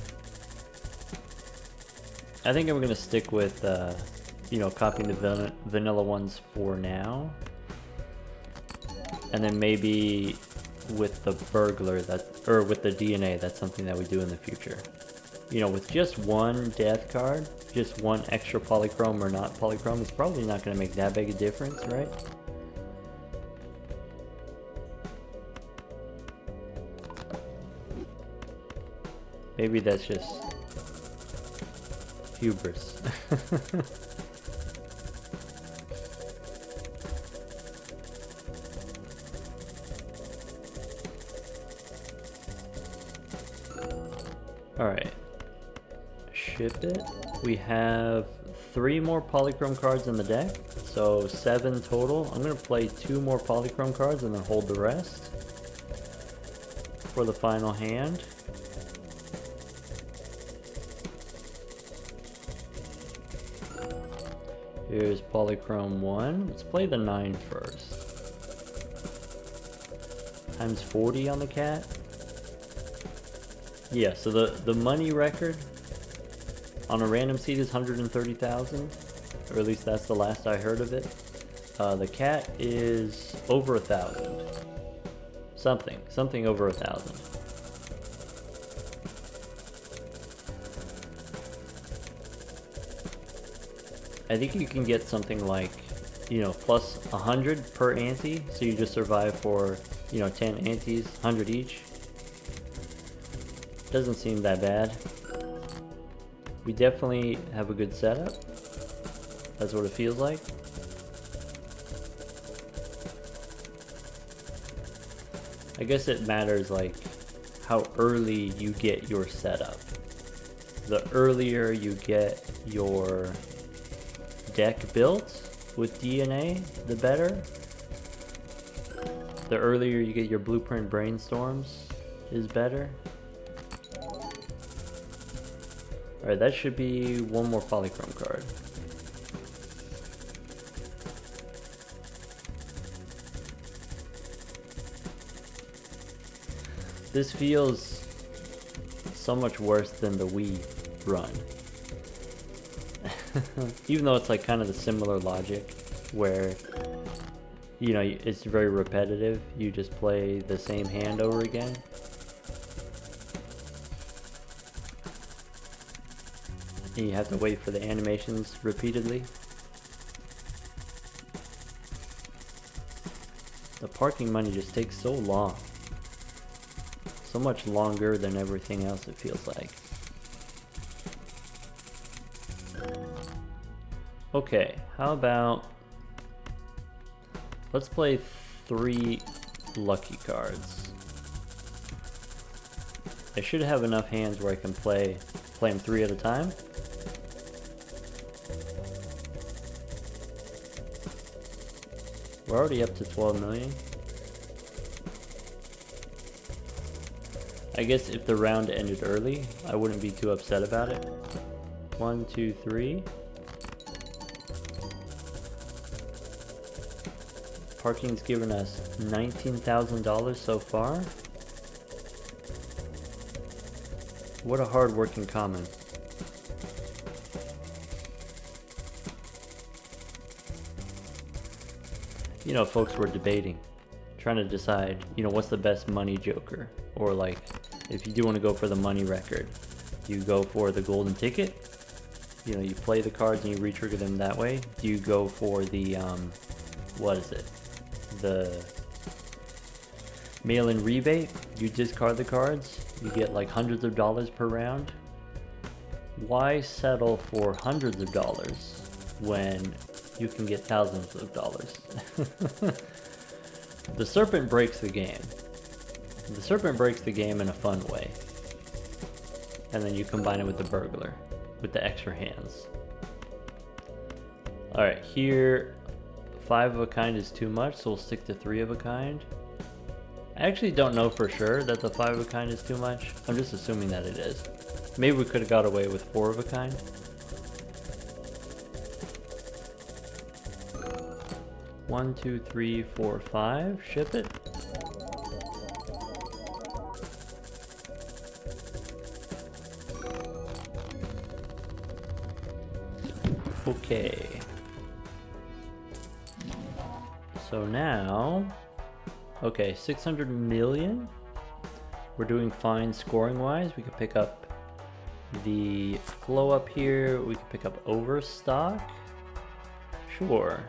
I'm gonna stick with you know, copying the vanilla ones for now, and then maybe with the burglar or with the DNA, that's something that we do in the future. You know, with just one death card, just one extra polychrome or not polychrome, it's probably not gonna make that big a difference, right? Maybe that's just hubris. Alright. Ship it. We have 3 more polychrome cards in the deck, so 7 total. I'm going to play 2 more polychrome cards and then hold the rest for the final hand. Here's polychrome 1. Let's play the 9 first. Times 40 on the cat. Yeah, so the money record on a random seed is 130,000, or at least that's the last I heard of it. The cat is over 1,000. Something over 1,000. I think you can get something like you know, plus 100 per ante, so you just survive for, you know, 10 antes, 100 each. Doesn't seem that bad. We definitely have a good setup. That's what it feels like. I guess it matters like how early you get your setup. The earlier you get your deck built with DNA, the better. The earlier you get your blueprint brainstorms is better. Alright, that should be one more polychrome card. This feels so much worse than the Wii run. Even though it's like kind of the similar logic where, you know, it's very repetitive. You just play the same hand over again. And you have to wait for the animations repeatedly. The parking money just takes so long. So much longer than everything else, it feels like. Okay, how about... let's play 3 lucky cards. I should have enough hands where I can play them 3 at a time. We're already up to 12 million. I guess if the round ended early, I wouldn't be too upset about it. 1, 2, 3. Parking's given us $19,000 so far. What a hard-working common. You know, folks were debating, trying to decide, you know, what's the best money joker? Or like, if you do want to go for the money record, do you go for the golden ticket? You know, you play the cards and you retrigger them that way. Do you go for the, what is it? The mail-in rebate? You discard the cards, you get like hundreds of dollars per round. Why settle for hundreds of dollars when you can get thousands of dollars? The serpent breaks the game. The serpent breaks the game in a fun way. And then you combine it with the burglar, with the extra hands. Alright, here 5 of a kind is too much, so we'll stick to 3 of a kind. I actually don't know for sure that the 5 of a kind is too much. I'm just assuming that it is. Maybe we could have got away with 4 of a kind. One, 2, 3, 4, 5. Ship it. Okay. So now, okay, 600 million. We're doing fine scoring wise. We could pick up the flow up here. We could pick up overstock. Sure.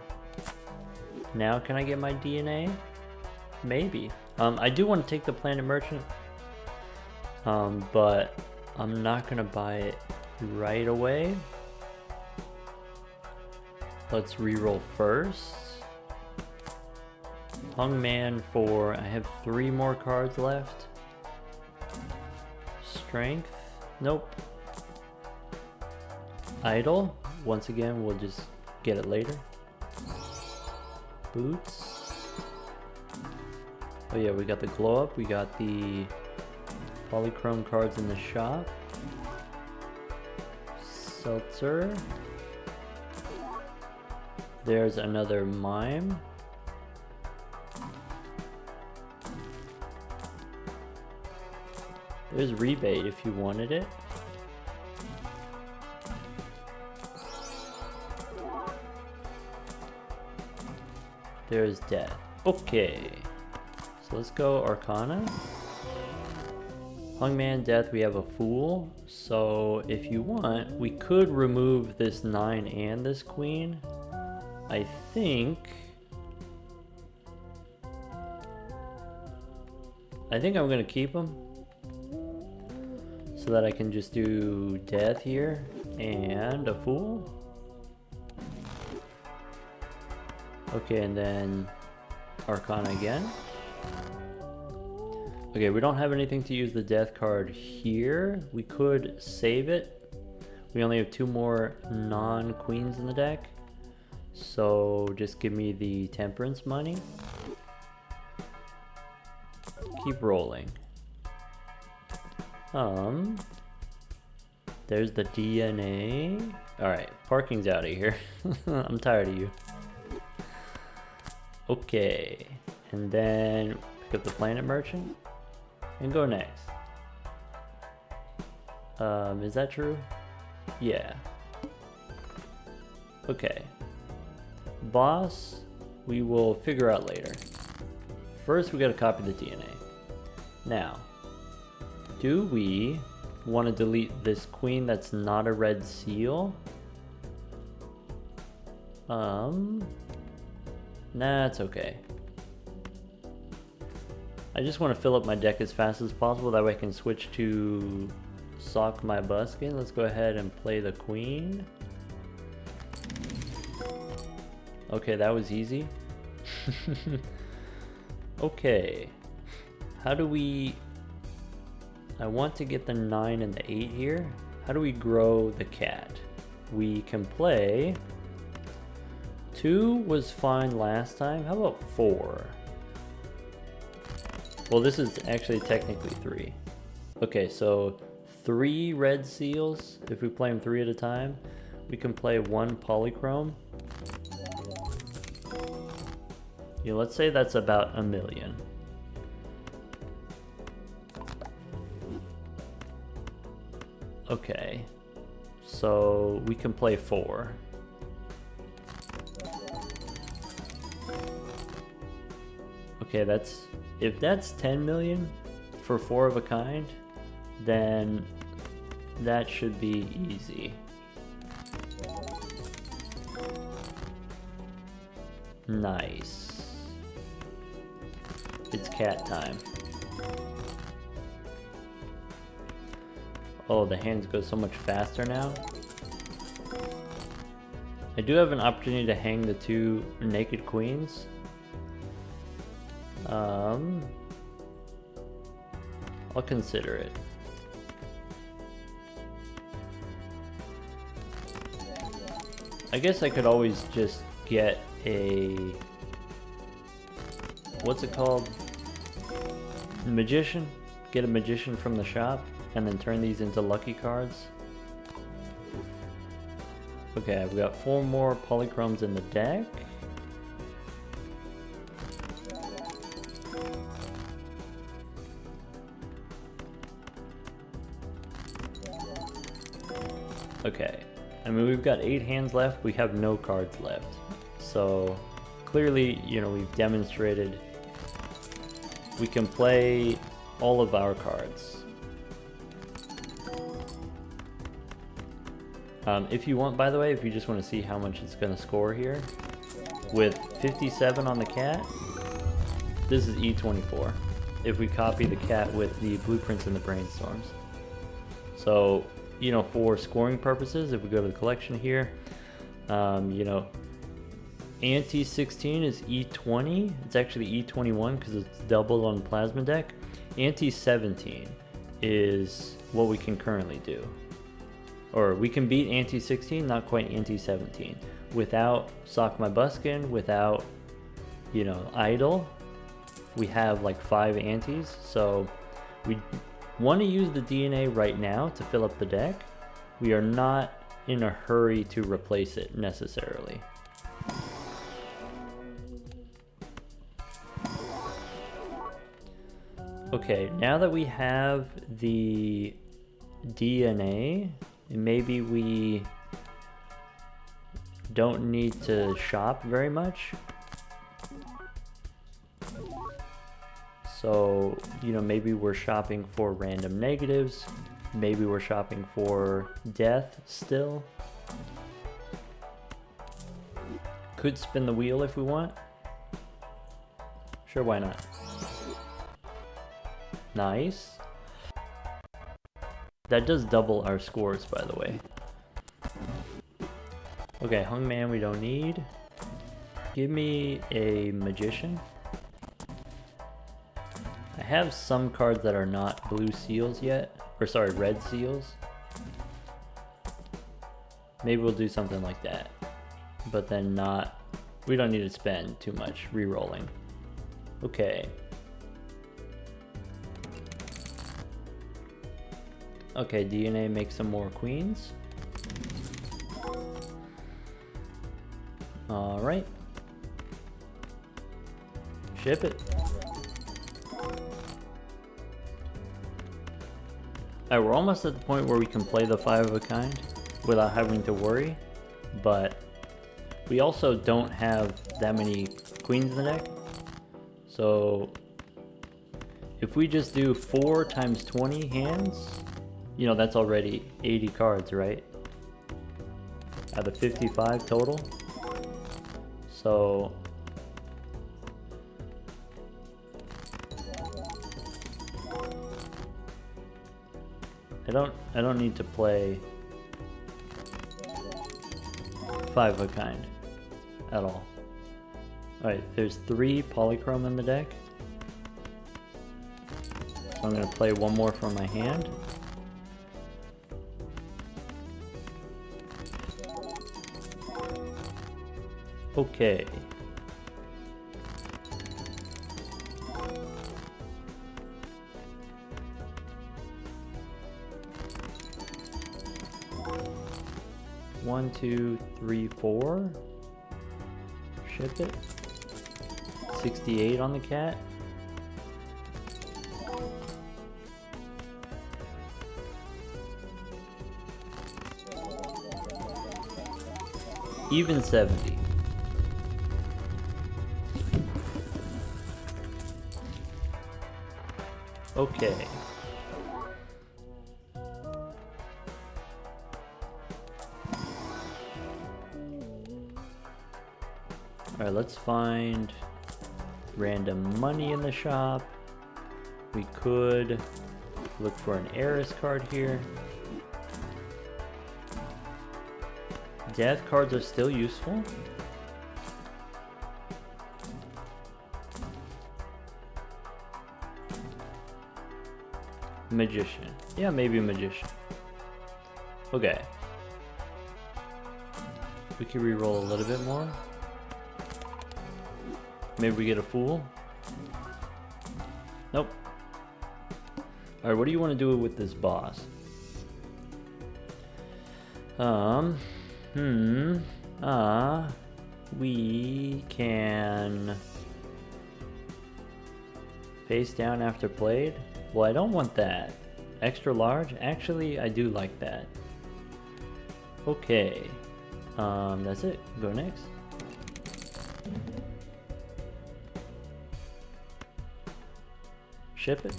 Now can I get my DNA? Maybe. I do want to take the Planet Merchant, but I'm not gonna buy it right away. Let's reroll first. Hungman for, I have 3 more cards left. Strength, nope. Idle, once again, we'll just get it later. Boots. Oh yeah, we got the glow up, we got the polychrome cards in the shop. Seltzer. There's another mime. There's rebate if you wanted it. There's death. Okay. So let's go Arcana. Hungman, death, we have a fool. So if you want, we could remove this 9 and this queen. I think I'm gonna keep them so that I can just do death here and a fool. Okay, and then Arcana again. Okay, we don't have anything to use the death card here. We could save it. We only have 2 more non-queens in the deck. So just give me the temperance money. Keep rolling. There's the DNA. Alright, parking's out of here. I'm tired of you. Okay, and then pick up the planet merchant and go next. Is that true? Yeah. Okay. Boss, we will figure out later. First, we gotta copy the DNA. Now, do we want to delete this queen that's not a red seal? Nah, it's okay. I just want to fill up my deck as fast as possible, that way I can switch to Sock My Buskin. Let's go ahead and play the queen. Okay, that was easy. Okay. How do we... I want to get the 9 and the 8 here. How do we grow the cat? We can play... 2 was fine last time. How about 4? Well, this is actually technically 3. Okay, so 3 red seals. If we play them 3 at a time, we can play 1 polychrome. Yeah, let's say that's about 1 million. Okay, so we can play 4. Okay, that's, if that's 10 million for 4 of a kind, then that should be easy. Nice. It's cat time. Oh, the hands go so much faster now. I do have an opportunity to hang the 2 naked queens. I'll consider it. I guess I could always just get a... what's it called? Magician? Get a magician from the shop and then turn these into lucky cards. Okay, I've got 4 more polychromes in the deck. Okay, I mean, we've got 8 hands left, we have no cards left. So, clearly, you know, we've demonstrated we can play all of our cards. If you want, by the way, if you just want to see how much it's going to score here, with 57 on the cat, this is E24. If we copy the cat with the blueprints and the brainstorms. So, you know, for scoring purposes, if we go to the collection here, you know, Ante 16 is E20. It's actually E21 because it's double on Plasma deck. Ante 17 is what we can currently do. Or we can beat Ante 16, not quite Ante 17. Without Sock My Buskin, without, you know, Idol, we have like 5 antes. So we want to use the DNA right now to fill up the deck. We are not in a hurry to replace it necessarily. Okay, now that we have the DNA, maybe we don't need to shop very much. So, you know, maybe we're shopping for random negatives. Maybe we're shopping for death still. could spin the wheel if we want. Sure, why not? Nice. That does double our scores, by the way. Okay, Hungman we don't need. Give me a Magician. I have some cards that are not blue seals yet. Or sorry, red seals. Maybe we'll do something like that. But then not... We don't need to spend too much re-rolling. Okay. Okay, DNA makes some more queens. Alright. Ship it. Alright, we're almost at the point where we can play the 5 of a kind without having to worry, but we also don't have that many queens in the deck. So if we just do 4 times 20 hands, you know, that's already 80 cards, right? Out of 55 total. So I don't need to play 5 of a kind at all. Alright, there's 3 polychrome in the deck. So I'm going to play one more from my hand. Okay. One, two, three, 4. Ship it. 68 on the cat. Even 70. Okay. Alright, let's find random money in the shop. We could look for an heiress card here. Death cards are still useful. Magician. Yeah, maybe a magician. Okay. We can re-roll a little bit more. Maybe we get a fool. Nope. Alright, what do you want to do with this boss? We can face down after played. Well, I don't want that. Extra large? Actually, I do like that. Okay. That's it. Go next. Ship it.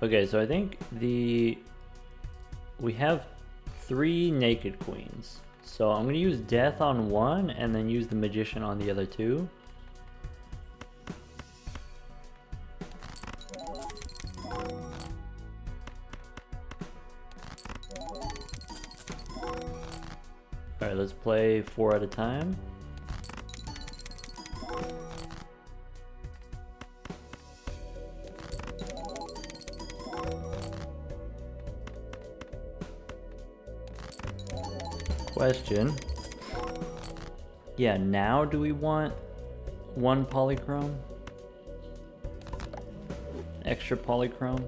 Okay, so I think we have 3 naked queens. So I'm gonna use death on 1 and then use the magician on the other 2. Alright, let's play 4 at a time. Question. Yeah, now do we want 1 polychrome? Extra polychrome?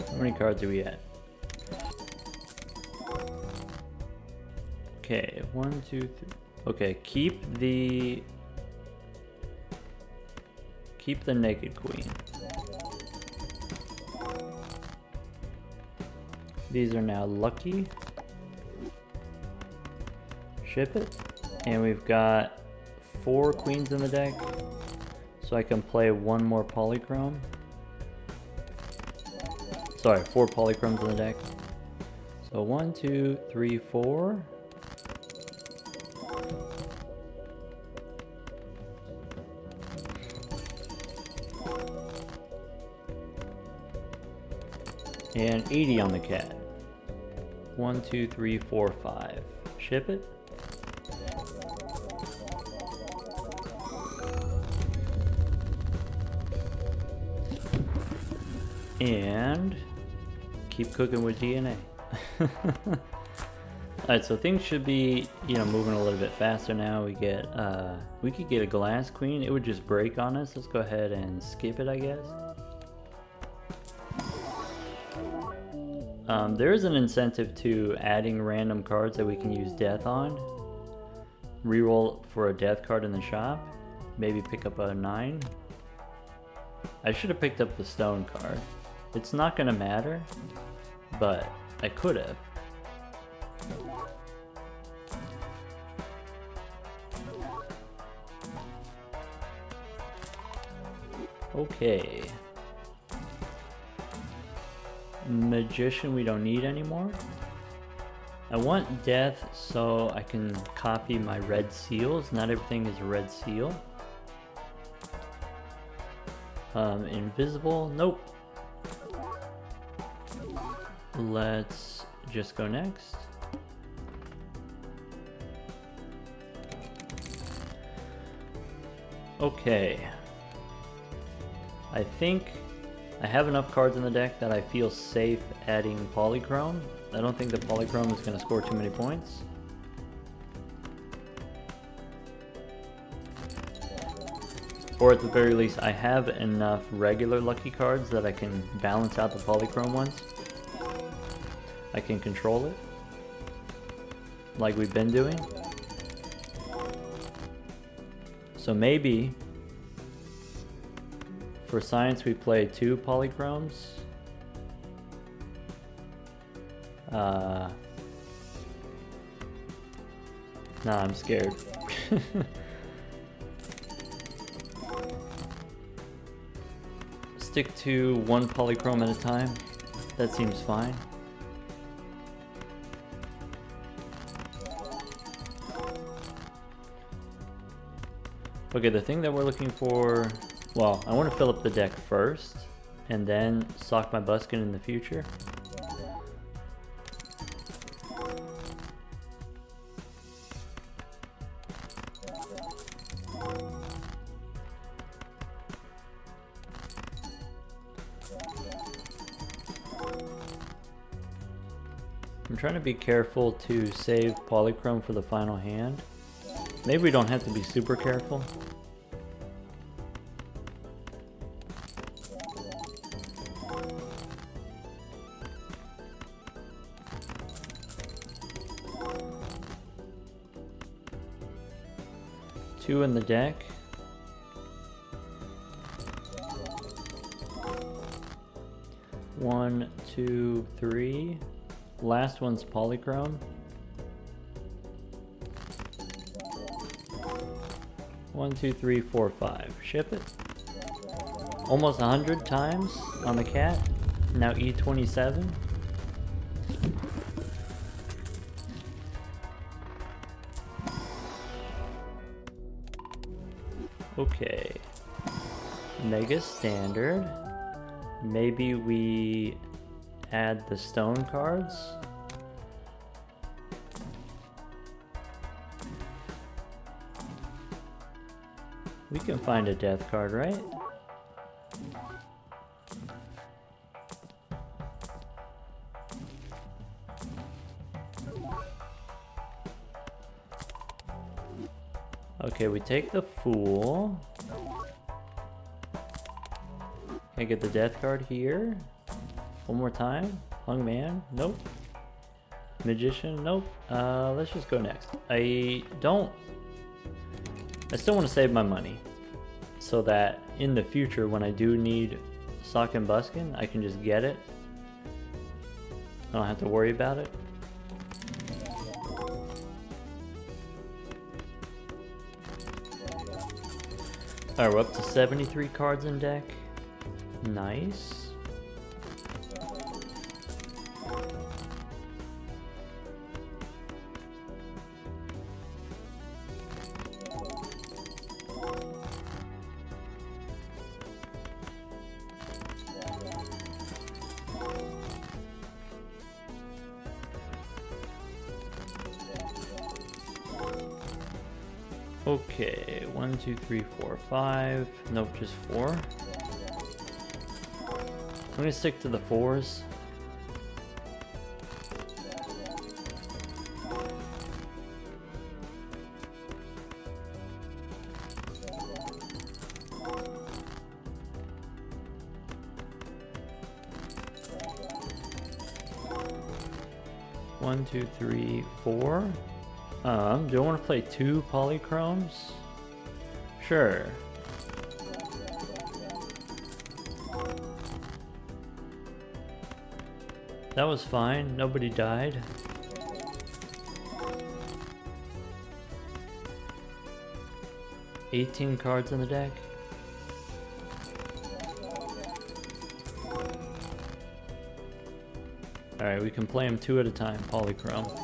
How many cards are we at? Okay, 1, 2, 3. Okay, keep the naked queen. These are now lucky. Ship it. And we've got 4 queens in the deck, so I can play 1 more polychrome. Sorry, 4 polychromes in the deck. So 1, 2, 3, 4. And 80 on the cat. 1, 2, 3, 4, 5. Ship it. And keep cooking with DNA. Alright, so things should be, moving a little bit faster now. We could get a glass queen. It would just break on us. Let's go ahead and skip it, I guess. There is an incentive to adding random cards that we can use death on. Reroll for a death card in the shop. Maybe pick up a 9. I should have picked up the stone card. It's not gonna matter, but I could have. Okay. Magician we don't need anymore. I want death so I can copy my red seals. Not everything is a red seal. Invisible, nope. Let's just go next. Okay. I think I have enough cards in the deck that I feel safe adding polychrome. I don't think the polychrome is going to score too many points. Or at the very least, I have enough regular lucky cards that I can balance out the polychrome ones. I can control it, like we've been doing. So maybe for science we play 2 polychromes. Nah, I'm scared. Stick to 1 polychrome at a time. That seems fine. Okay, the thing that we're looking for... Well, I want to fill up the deck first, and then sock my buskin in the future. I'm trying to be careful to save polychrome for the final hand. Maybe we don't have to be super careful. Two in the deck. One, two, three. Last one's polychrome. One, two, three, four, five. Ship it. Almost 100 times on the cat. Now E27. Okay. Mega standard. Maybe we add the stone cards. We can find a death card, right? Okay, we take the Fool. Can I get the death card here? One more time. Hung Man? Nope. Magician? Nope. Let's just go next. I still want to save my money so that in the future when I do need sock and buskin, I can just get it. I don't have to worry about it. Alright, we're up to 73 cards in deck. Nice. Okay, 1, 2, 3, 4, 5. Nope, just 4. I'm gonna stick to the 4s. One, 2, 3, 4. Do I want to play 2 polychromes? Sure. That was fine. Nobody died. $18 cards in the deck. Alright, we can play them 2 at a time, polychrome.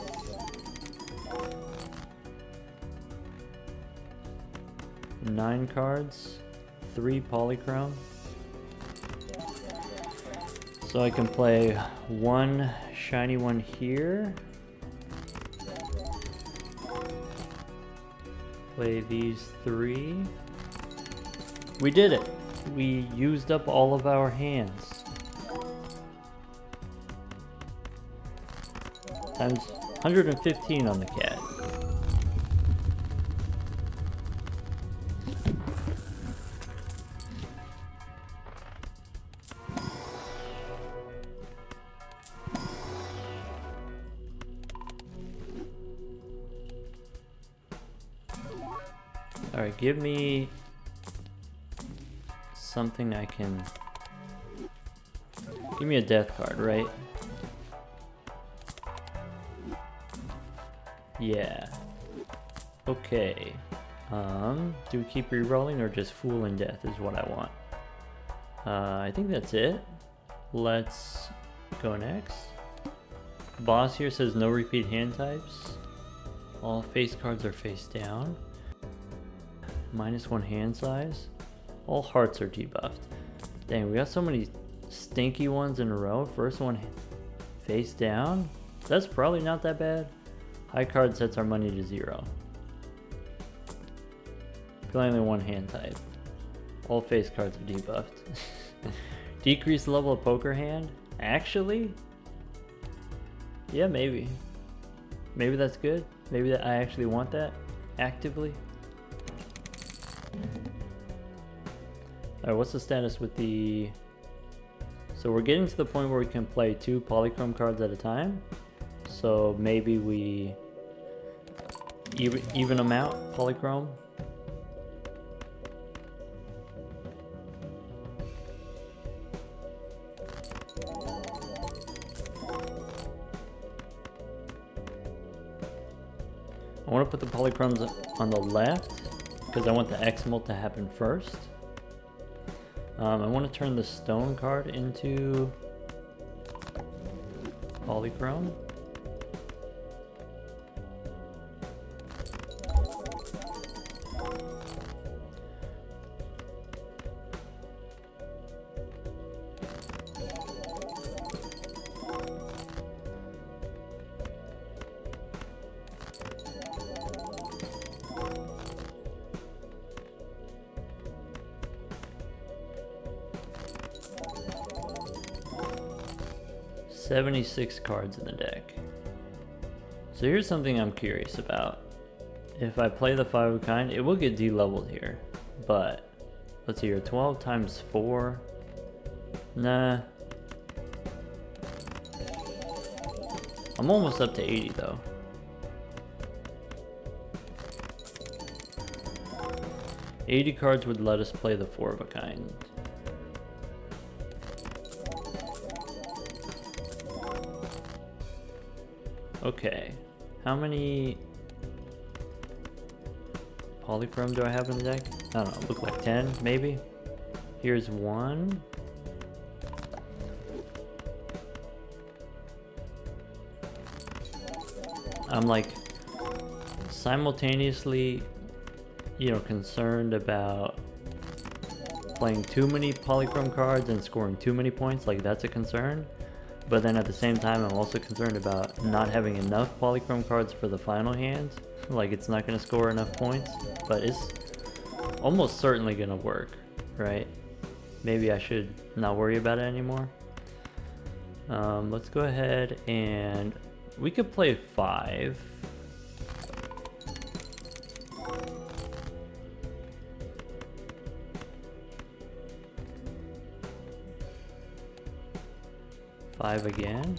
Nine cards, 3 polychrome. So I can play 1 shiny one here. Play these 3. We did it! We used up all of our hands. Times 115 on the cat. Alright, give me something I can... Give me a death card, right? Yeah. Okay. Do we keep rerolling or just Fool and Death is what I want. I think that's it. Let's go next. Boss here says no repeat hand types. All face cards are face down. -1 hand size. All hearts are debuffed. Dang, we got so many stinky ones in a row. First one face down. That's probably not that bad. High card sets our money to 0. Only 1 hand type. All face cards are debuffed. Decrease level of poker hand? Actually? Yeah, maybe. Maybe that's good. Maybe that I actually want that actively. Alright, what's the status with the... So we're getting to the point where we can play 2 polychrome cards at a time. So maybe we even them out, polychrome. I want to put the polychromes on the left because I want the xMult to happen first. I want to turn the stone card into polychrome. $76 cards in the deck. So here's something I'm curious about. If I play the 5 of a kind, it will get de-leveled here. But let's see here, 12 times 4. Nah. I'm almost up to 80 though. $80 cards would let us play the 4 of a kind. Okay, how many polychrome do I have in the deck? I don't know, look like 10 maybe. Here's one. I'm like simultaneously, you know, concerned about playing too many polychrome cards and scoring too many points, like that's a concern. But then at the same time, I'm also concerned about not having enough polychrome cards for the final hand. Like it's not going to score enough points, but it's almost certainly going to work, right? Maybe I should not worry about it anymore. Let's go ahead and we could play 5. Five again.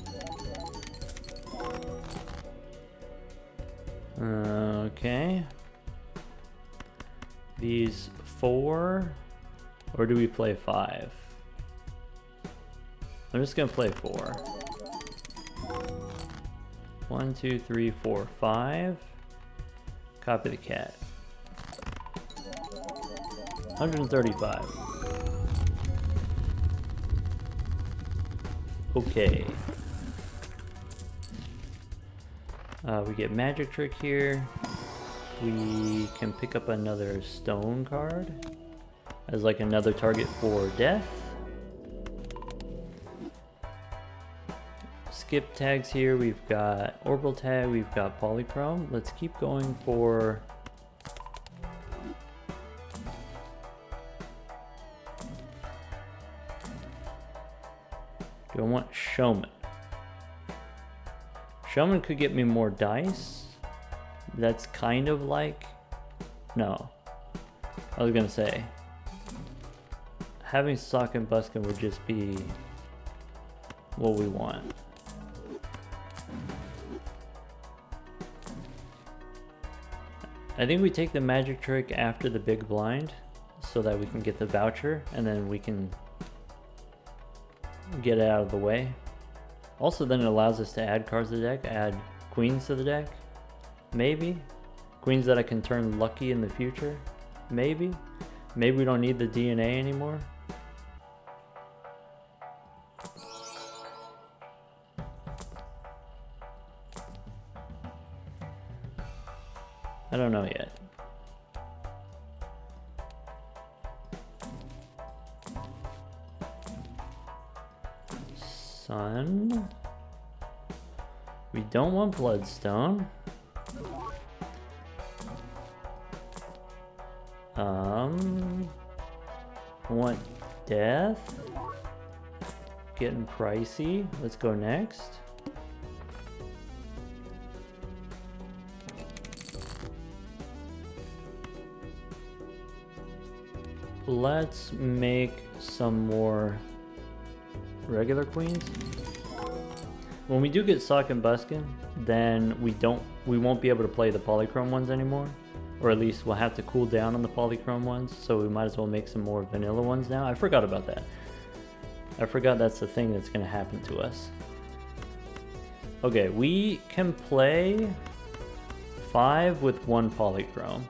Okay. These 4, or do we play 5? I'm just gonna play 4. 1, 2, 3, 4, 5. Copy the cat. 135. Okay. We get magic trick here. We can pick up another stone card as like another target for death. Skip tags here. We've got orbital tag. We've got polychrome. Let's keep going for do I want Showman? Showman could get me more dice. That's kind of like... No. I was gonna say. Having Sock and Buskin would just be what we want. I think we take the magic trick after the big blind so that we can get the voucher and then we can get it out of the way. Also then it allows us to add cards to the deck, add queens to the deck. Maybe. Queens that I can turn lucky in the future. Maybe. Maybe we don't need the DNA anymore. I don't know yet. Sun. We don't want Bloodstone. I want Death. Getting pricey. Let's go next. Let's make some more regular queens. When we do get Sock and Buskin, then we won't be able to play the polychrome ones anymore. Or at least we'll have to cool down on the polychrome ones, so we might as well make some more vanilla ones now. I forgot about that. I forgot that's the thing that's gonna happen to us. Okay, we can play 5 with 1 polychrome.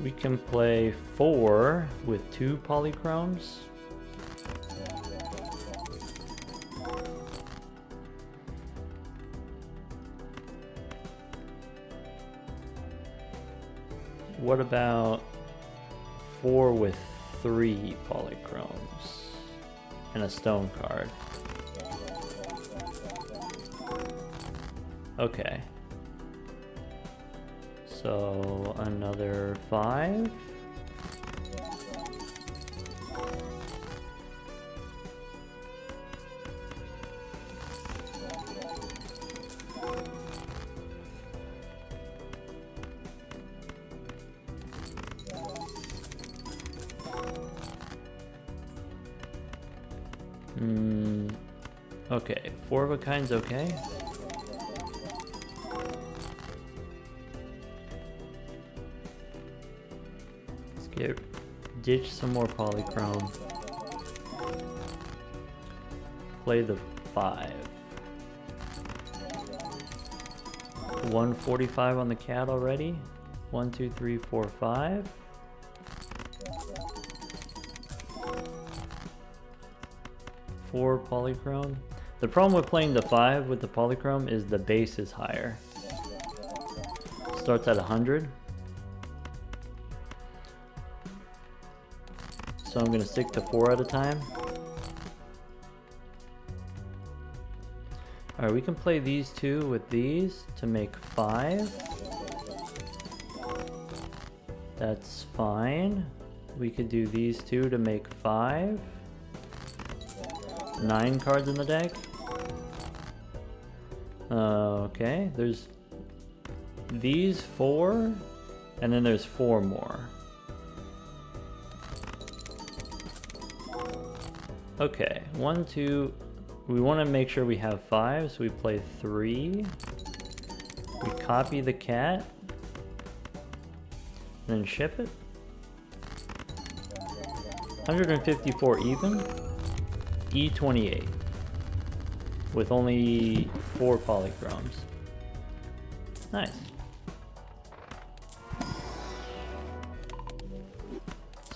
We can play 4 with 2 polychromes. What about 4 with 3 polychromes and a stone card? Okay. So another 5. Okay, 4 of a kind's okay. Ditch some more polychrome. play the 5. 145 on the cat already. 1, 2, 3, 4, 5. Four polychrome. The problem with playing the 5 with the polychrome is the base is higher. Starts at 100. So I'm gonna stick to 4 at a time. Alright, we can play these two with these to make 5. That's fine. We could do these two to make 5. 9 cards in the deck. Okay, there's these 4, and then there's 4 more. Okay, 1, 2. We want to make sure we have 5, so we play 3. We copy the cat, and then ship it. 154 even. E28 with only 4 polychromes. Nice.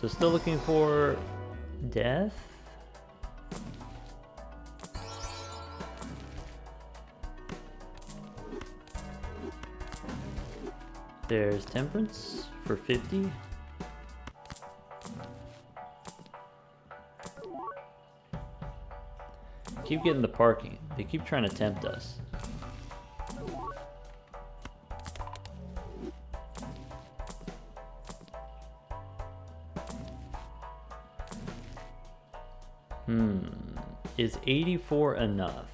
So still looking for death. There's Temperance for 50. Keep getting the parking. They keep trying to tempt us. Is 84 enough?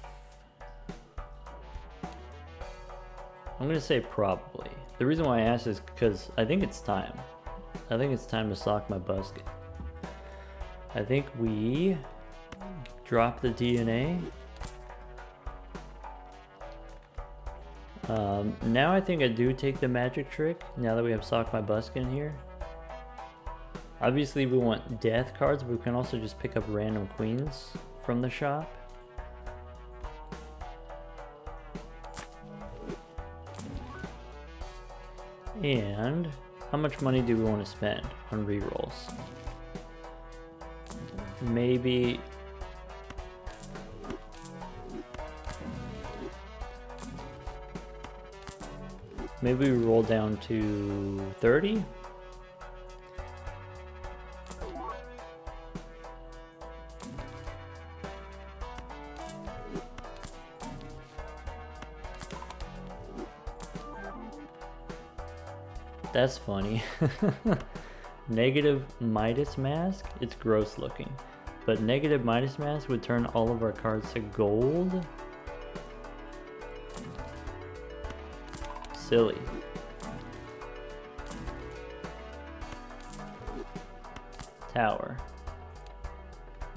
I'm gonna say probably. The reason why I asked is because I think it's time. I think it's time to sock my busket. I think we drop the DNA. Now I think I do take the magic trick, now that we have Sock My Buskin in here. Obviously we want death cards, but we can also just pick up random queens from the shop. And how much money do we want to spend on rerolls? Maybe we roll down to 30. That's funny. Negative Midas Mask, it's gross looking. But negative Midas Mask would turn all of our cards to gold. Silly. Tower.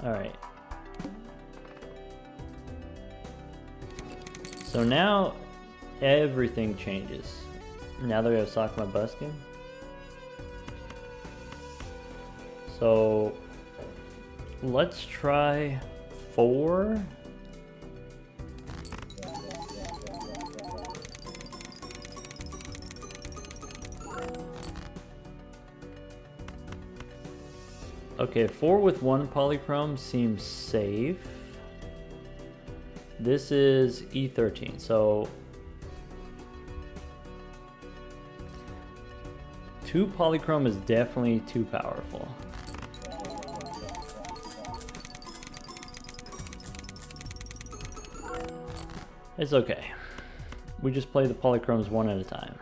Alright. So now everything changes. Now that we have Sock My Buskin. So let's try 4. Okay, 4 with 1 polychrome seems safe. This is E13, so 2 polychrome is definitely too powerful. It's okay. We just play the polychromes one at a time.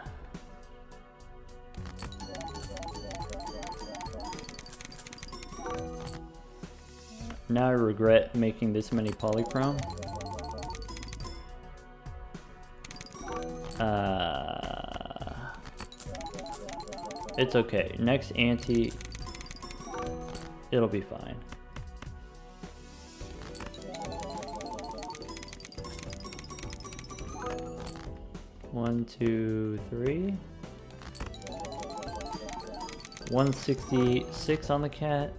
Now I regret making this many polychrome. It's okay. Next ante, it'll be fine. One, 2, 3. 166 on the cat.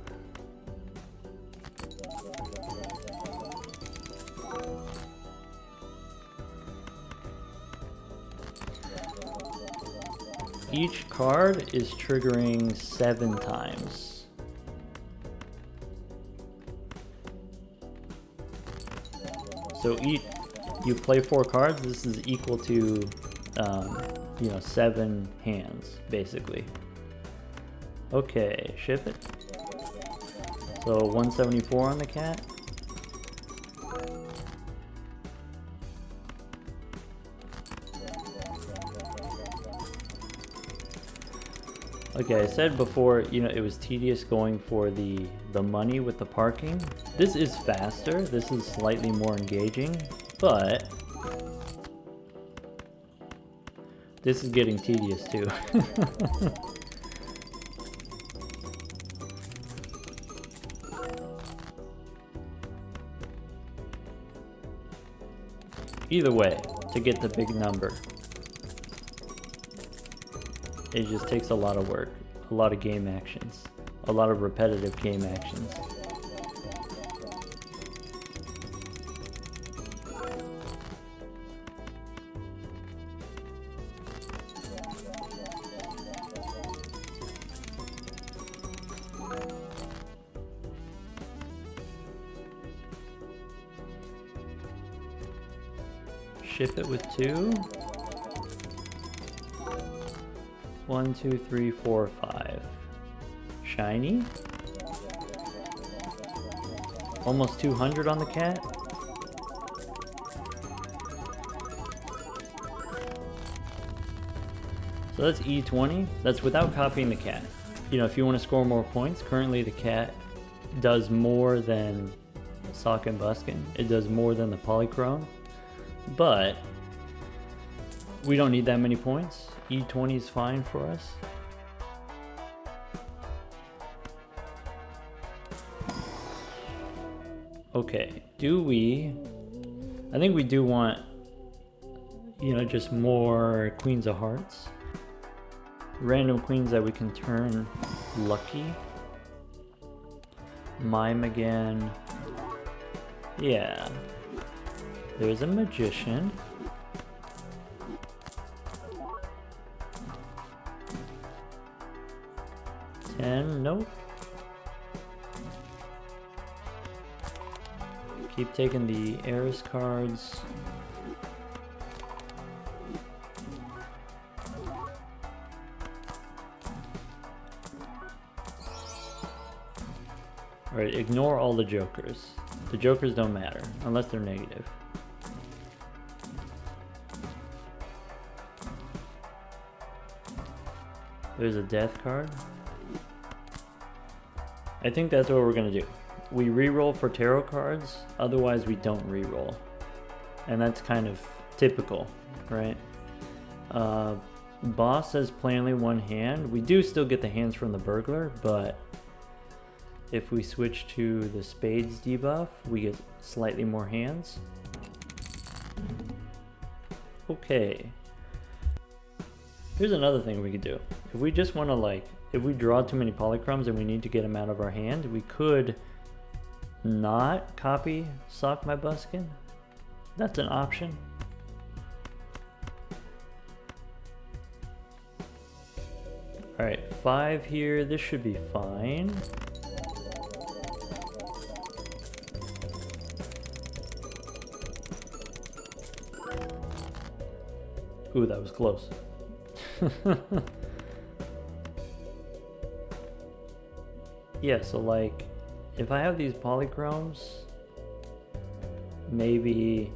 each card is triggering 7 times. So you play 4 cards, this is equal to, 7 hands, basically. Okay, ship it. So 174 on the cat. Okay, I said before, it was tedious going for the money with the parking. This is faster, this is slightly more engaging, but this is getting tedious too. Either way, to get the big number, it just takes a lot of work, a lot of game actions, a lot of repetitive game actions. Ship it with 2. 1, 2, 3, 4, 5. Shiny. Almost 200 on the cat. So that's E20. That's without copying the cat. If you want to score more points, currently the cat does more than Sock and Buskin. It does more than the Polychrome. But we don't need that many points. E20 is fine for us. Okay, I think we do want, just more Queens of Hearts. Random queens that we can turn lucky. Mime again. Yeah. There's a Magician. And nope. Keep taking the Heiress cards. Alright, ignore all the jokers. The jokers don't matter, unless they're negative. There's a death card. I think that's what we're gonna do. We reroll for tarot cards, otherwise we don't reroll. And that's kind of typical, right? Boss says play only 1 hand. We do still get the hands from the burglar, but if we switch to the spades debuff, we get slightly more hands. Okay. Here's another thing we could do. If we just want to if we draw too many polychromes and we need to get them out of our hand, we could not copy Sock My Buskin. That's an option. Alright, 5 here. This should be fine. Ooh, that was close. Yeah, so if I have these polychromes, maybe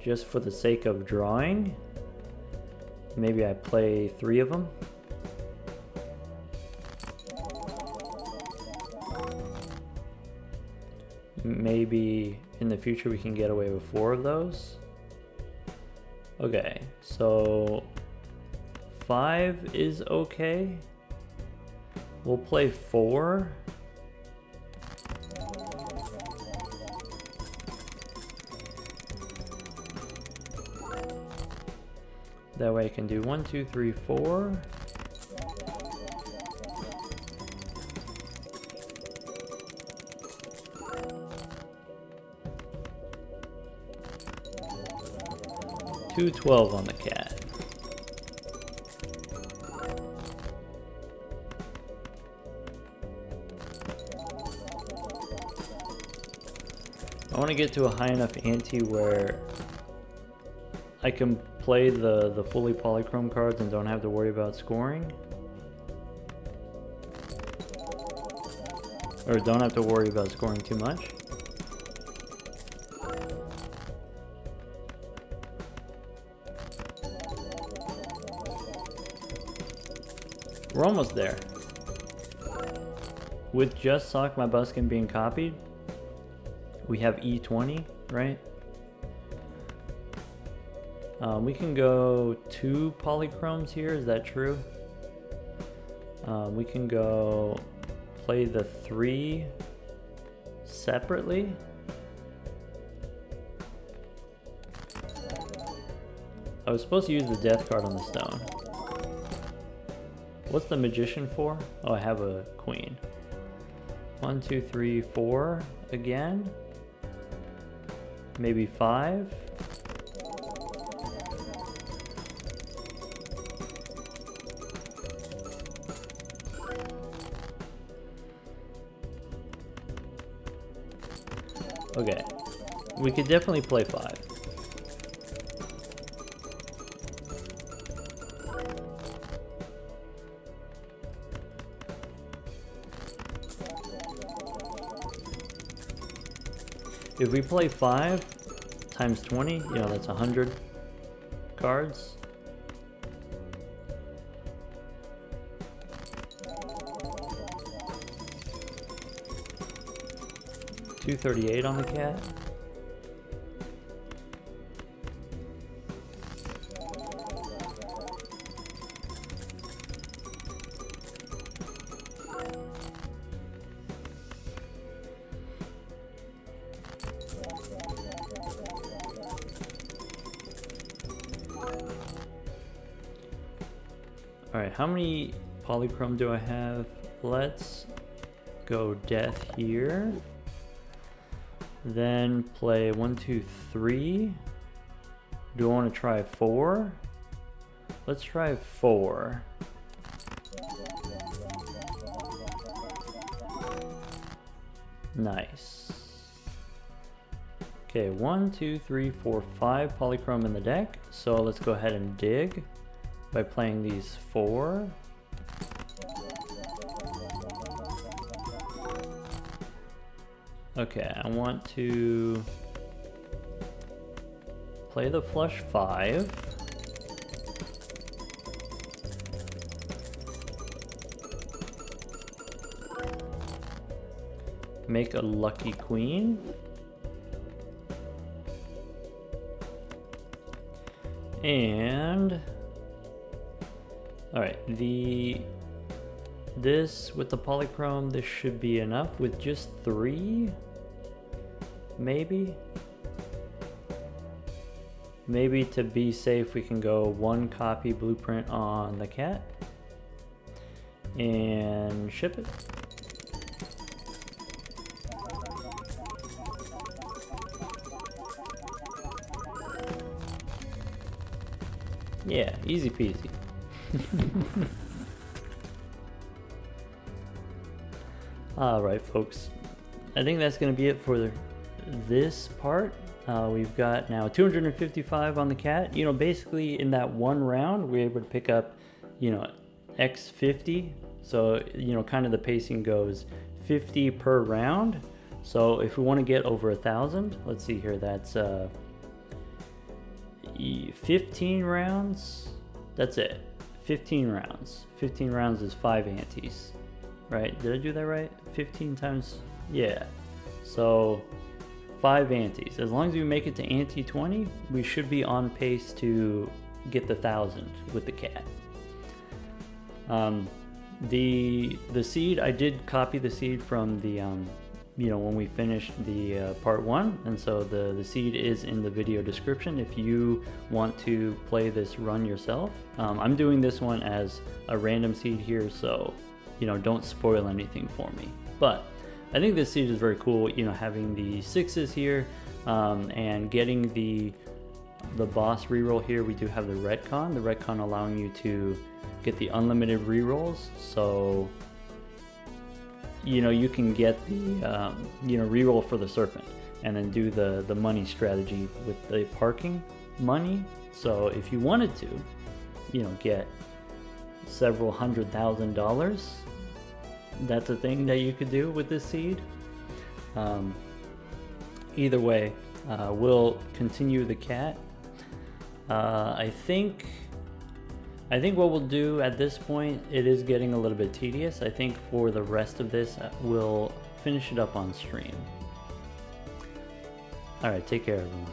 just for the sake of drawing, maybe I play 3 of them. Maybe in the future we can get away with 4 of those. Okay, so 5 is okay. We'll play 4. That way I can do 1, 2, 3, 4. $2.12 on the cat. I want to get to a high enough ante where I can play the fully polychrome cards and don't have to worry about scoring. Or don't have to worry about scoring too much. We're almost there. With just Sock My Buskin being copied, we have E20, right? We can go 2 polychromes here, is that true? We can go play the 3 separately. I was supposed to use the death card on the stone. What's the magician for? Oh, I have a queen. 1, 2, 3, 4 again. Maybe 5. Okay, we could definitely play 5. If we play 5 times 20, you know, that's 100 cards. $238 on the cat. All right, how many polychrome do I have? Let's go death here. Then play 1, 2, 3. Do I want to try 4? Let's try 4. Nice. Okay, 1, 2, 3, 4, 5 polychrome in the deck. So let's go ahead and dig by playing these 4. Okay, I want to play the flush 5. Make a lucky queen. And all right, this with the polychrome, this should be enough with just 3. Maybe to be safe, we can go 1 copy blueprint on the cat and ship it. Yeah, easy peasy. All right, folks. I think that's going to be it for this part. We've got now 255 on the cat. You know, basically in that one round, we're able to pick up, you know, X50. So, you know, kind of the pacing goes 50 per round. So if we want to get over 1,000, let's see here, that's 15 rounds. That's it. 15 rounds. 15 rounds is 5 antes. Right? Did I do that right? 15 times? Yeah. So 5 antes. As long as we make it to ante 20, we should be on pace to get the 1,000 with the cat. The seed, I did copy the seed from the you know, when we finished the part 1, and so the seed is in the video description if you want to play this run yourself. I'm doing this one as a random seed here, so you know, don't spoil anything for me. But I think this seed is very cool, you know, having the 6s here, and getting the boss reroll here. We do have the retcon allowing you to get the unlimited rerolls, so you know, you can get the you know, reroll for the serpent. and then do the money strategy with the parking money. So if you wanted to, you know, get several $100,000, that's a thing that you could do with this seed. Either way, we'll continue the cat. I think what we'll do at this point, it is getting a little bit tedious. I think for the rest of this, we'll finish it up on stream. Alright, take care everyone.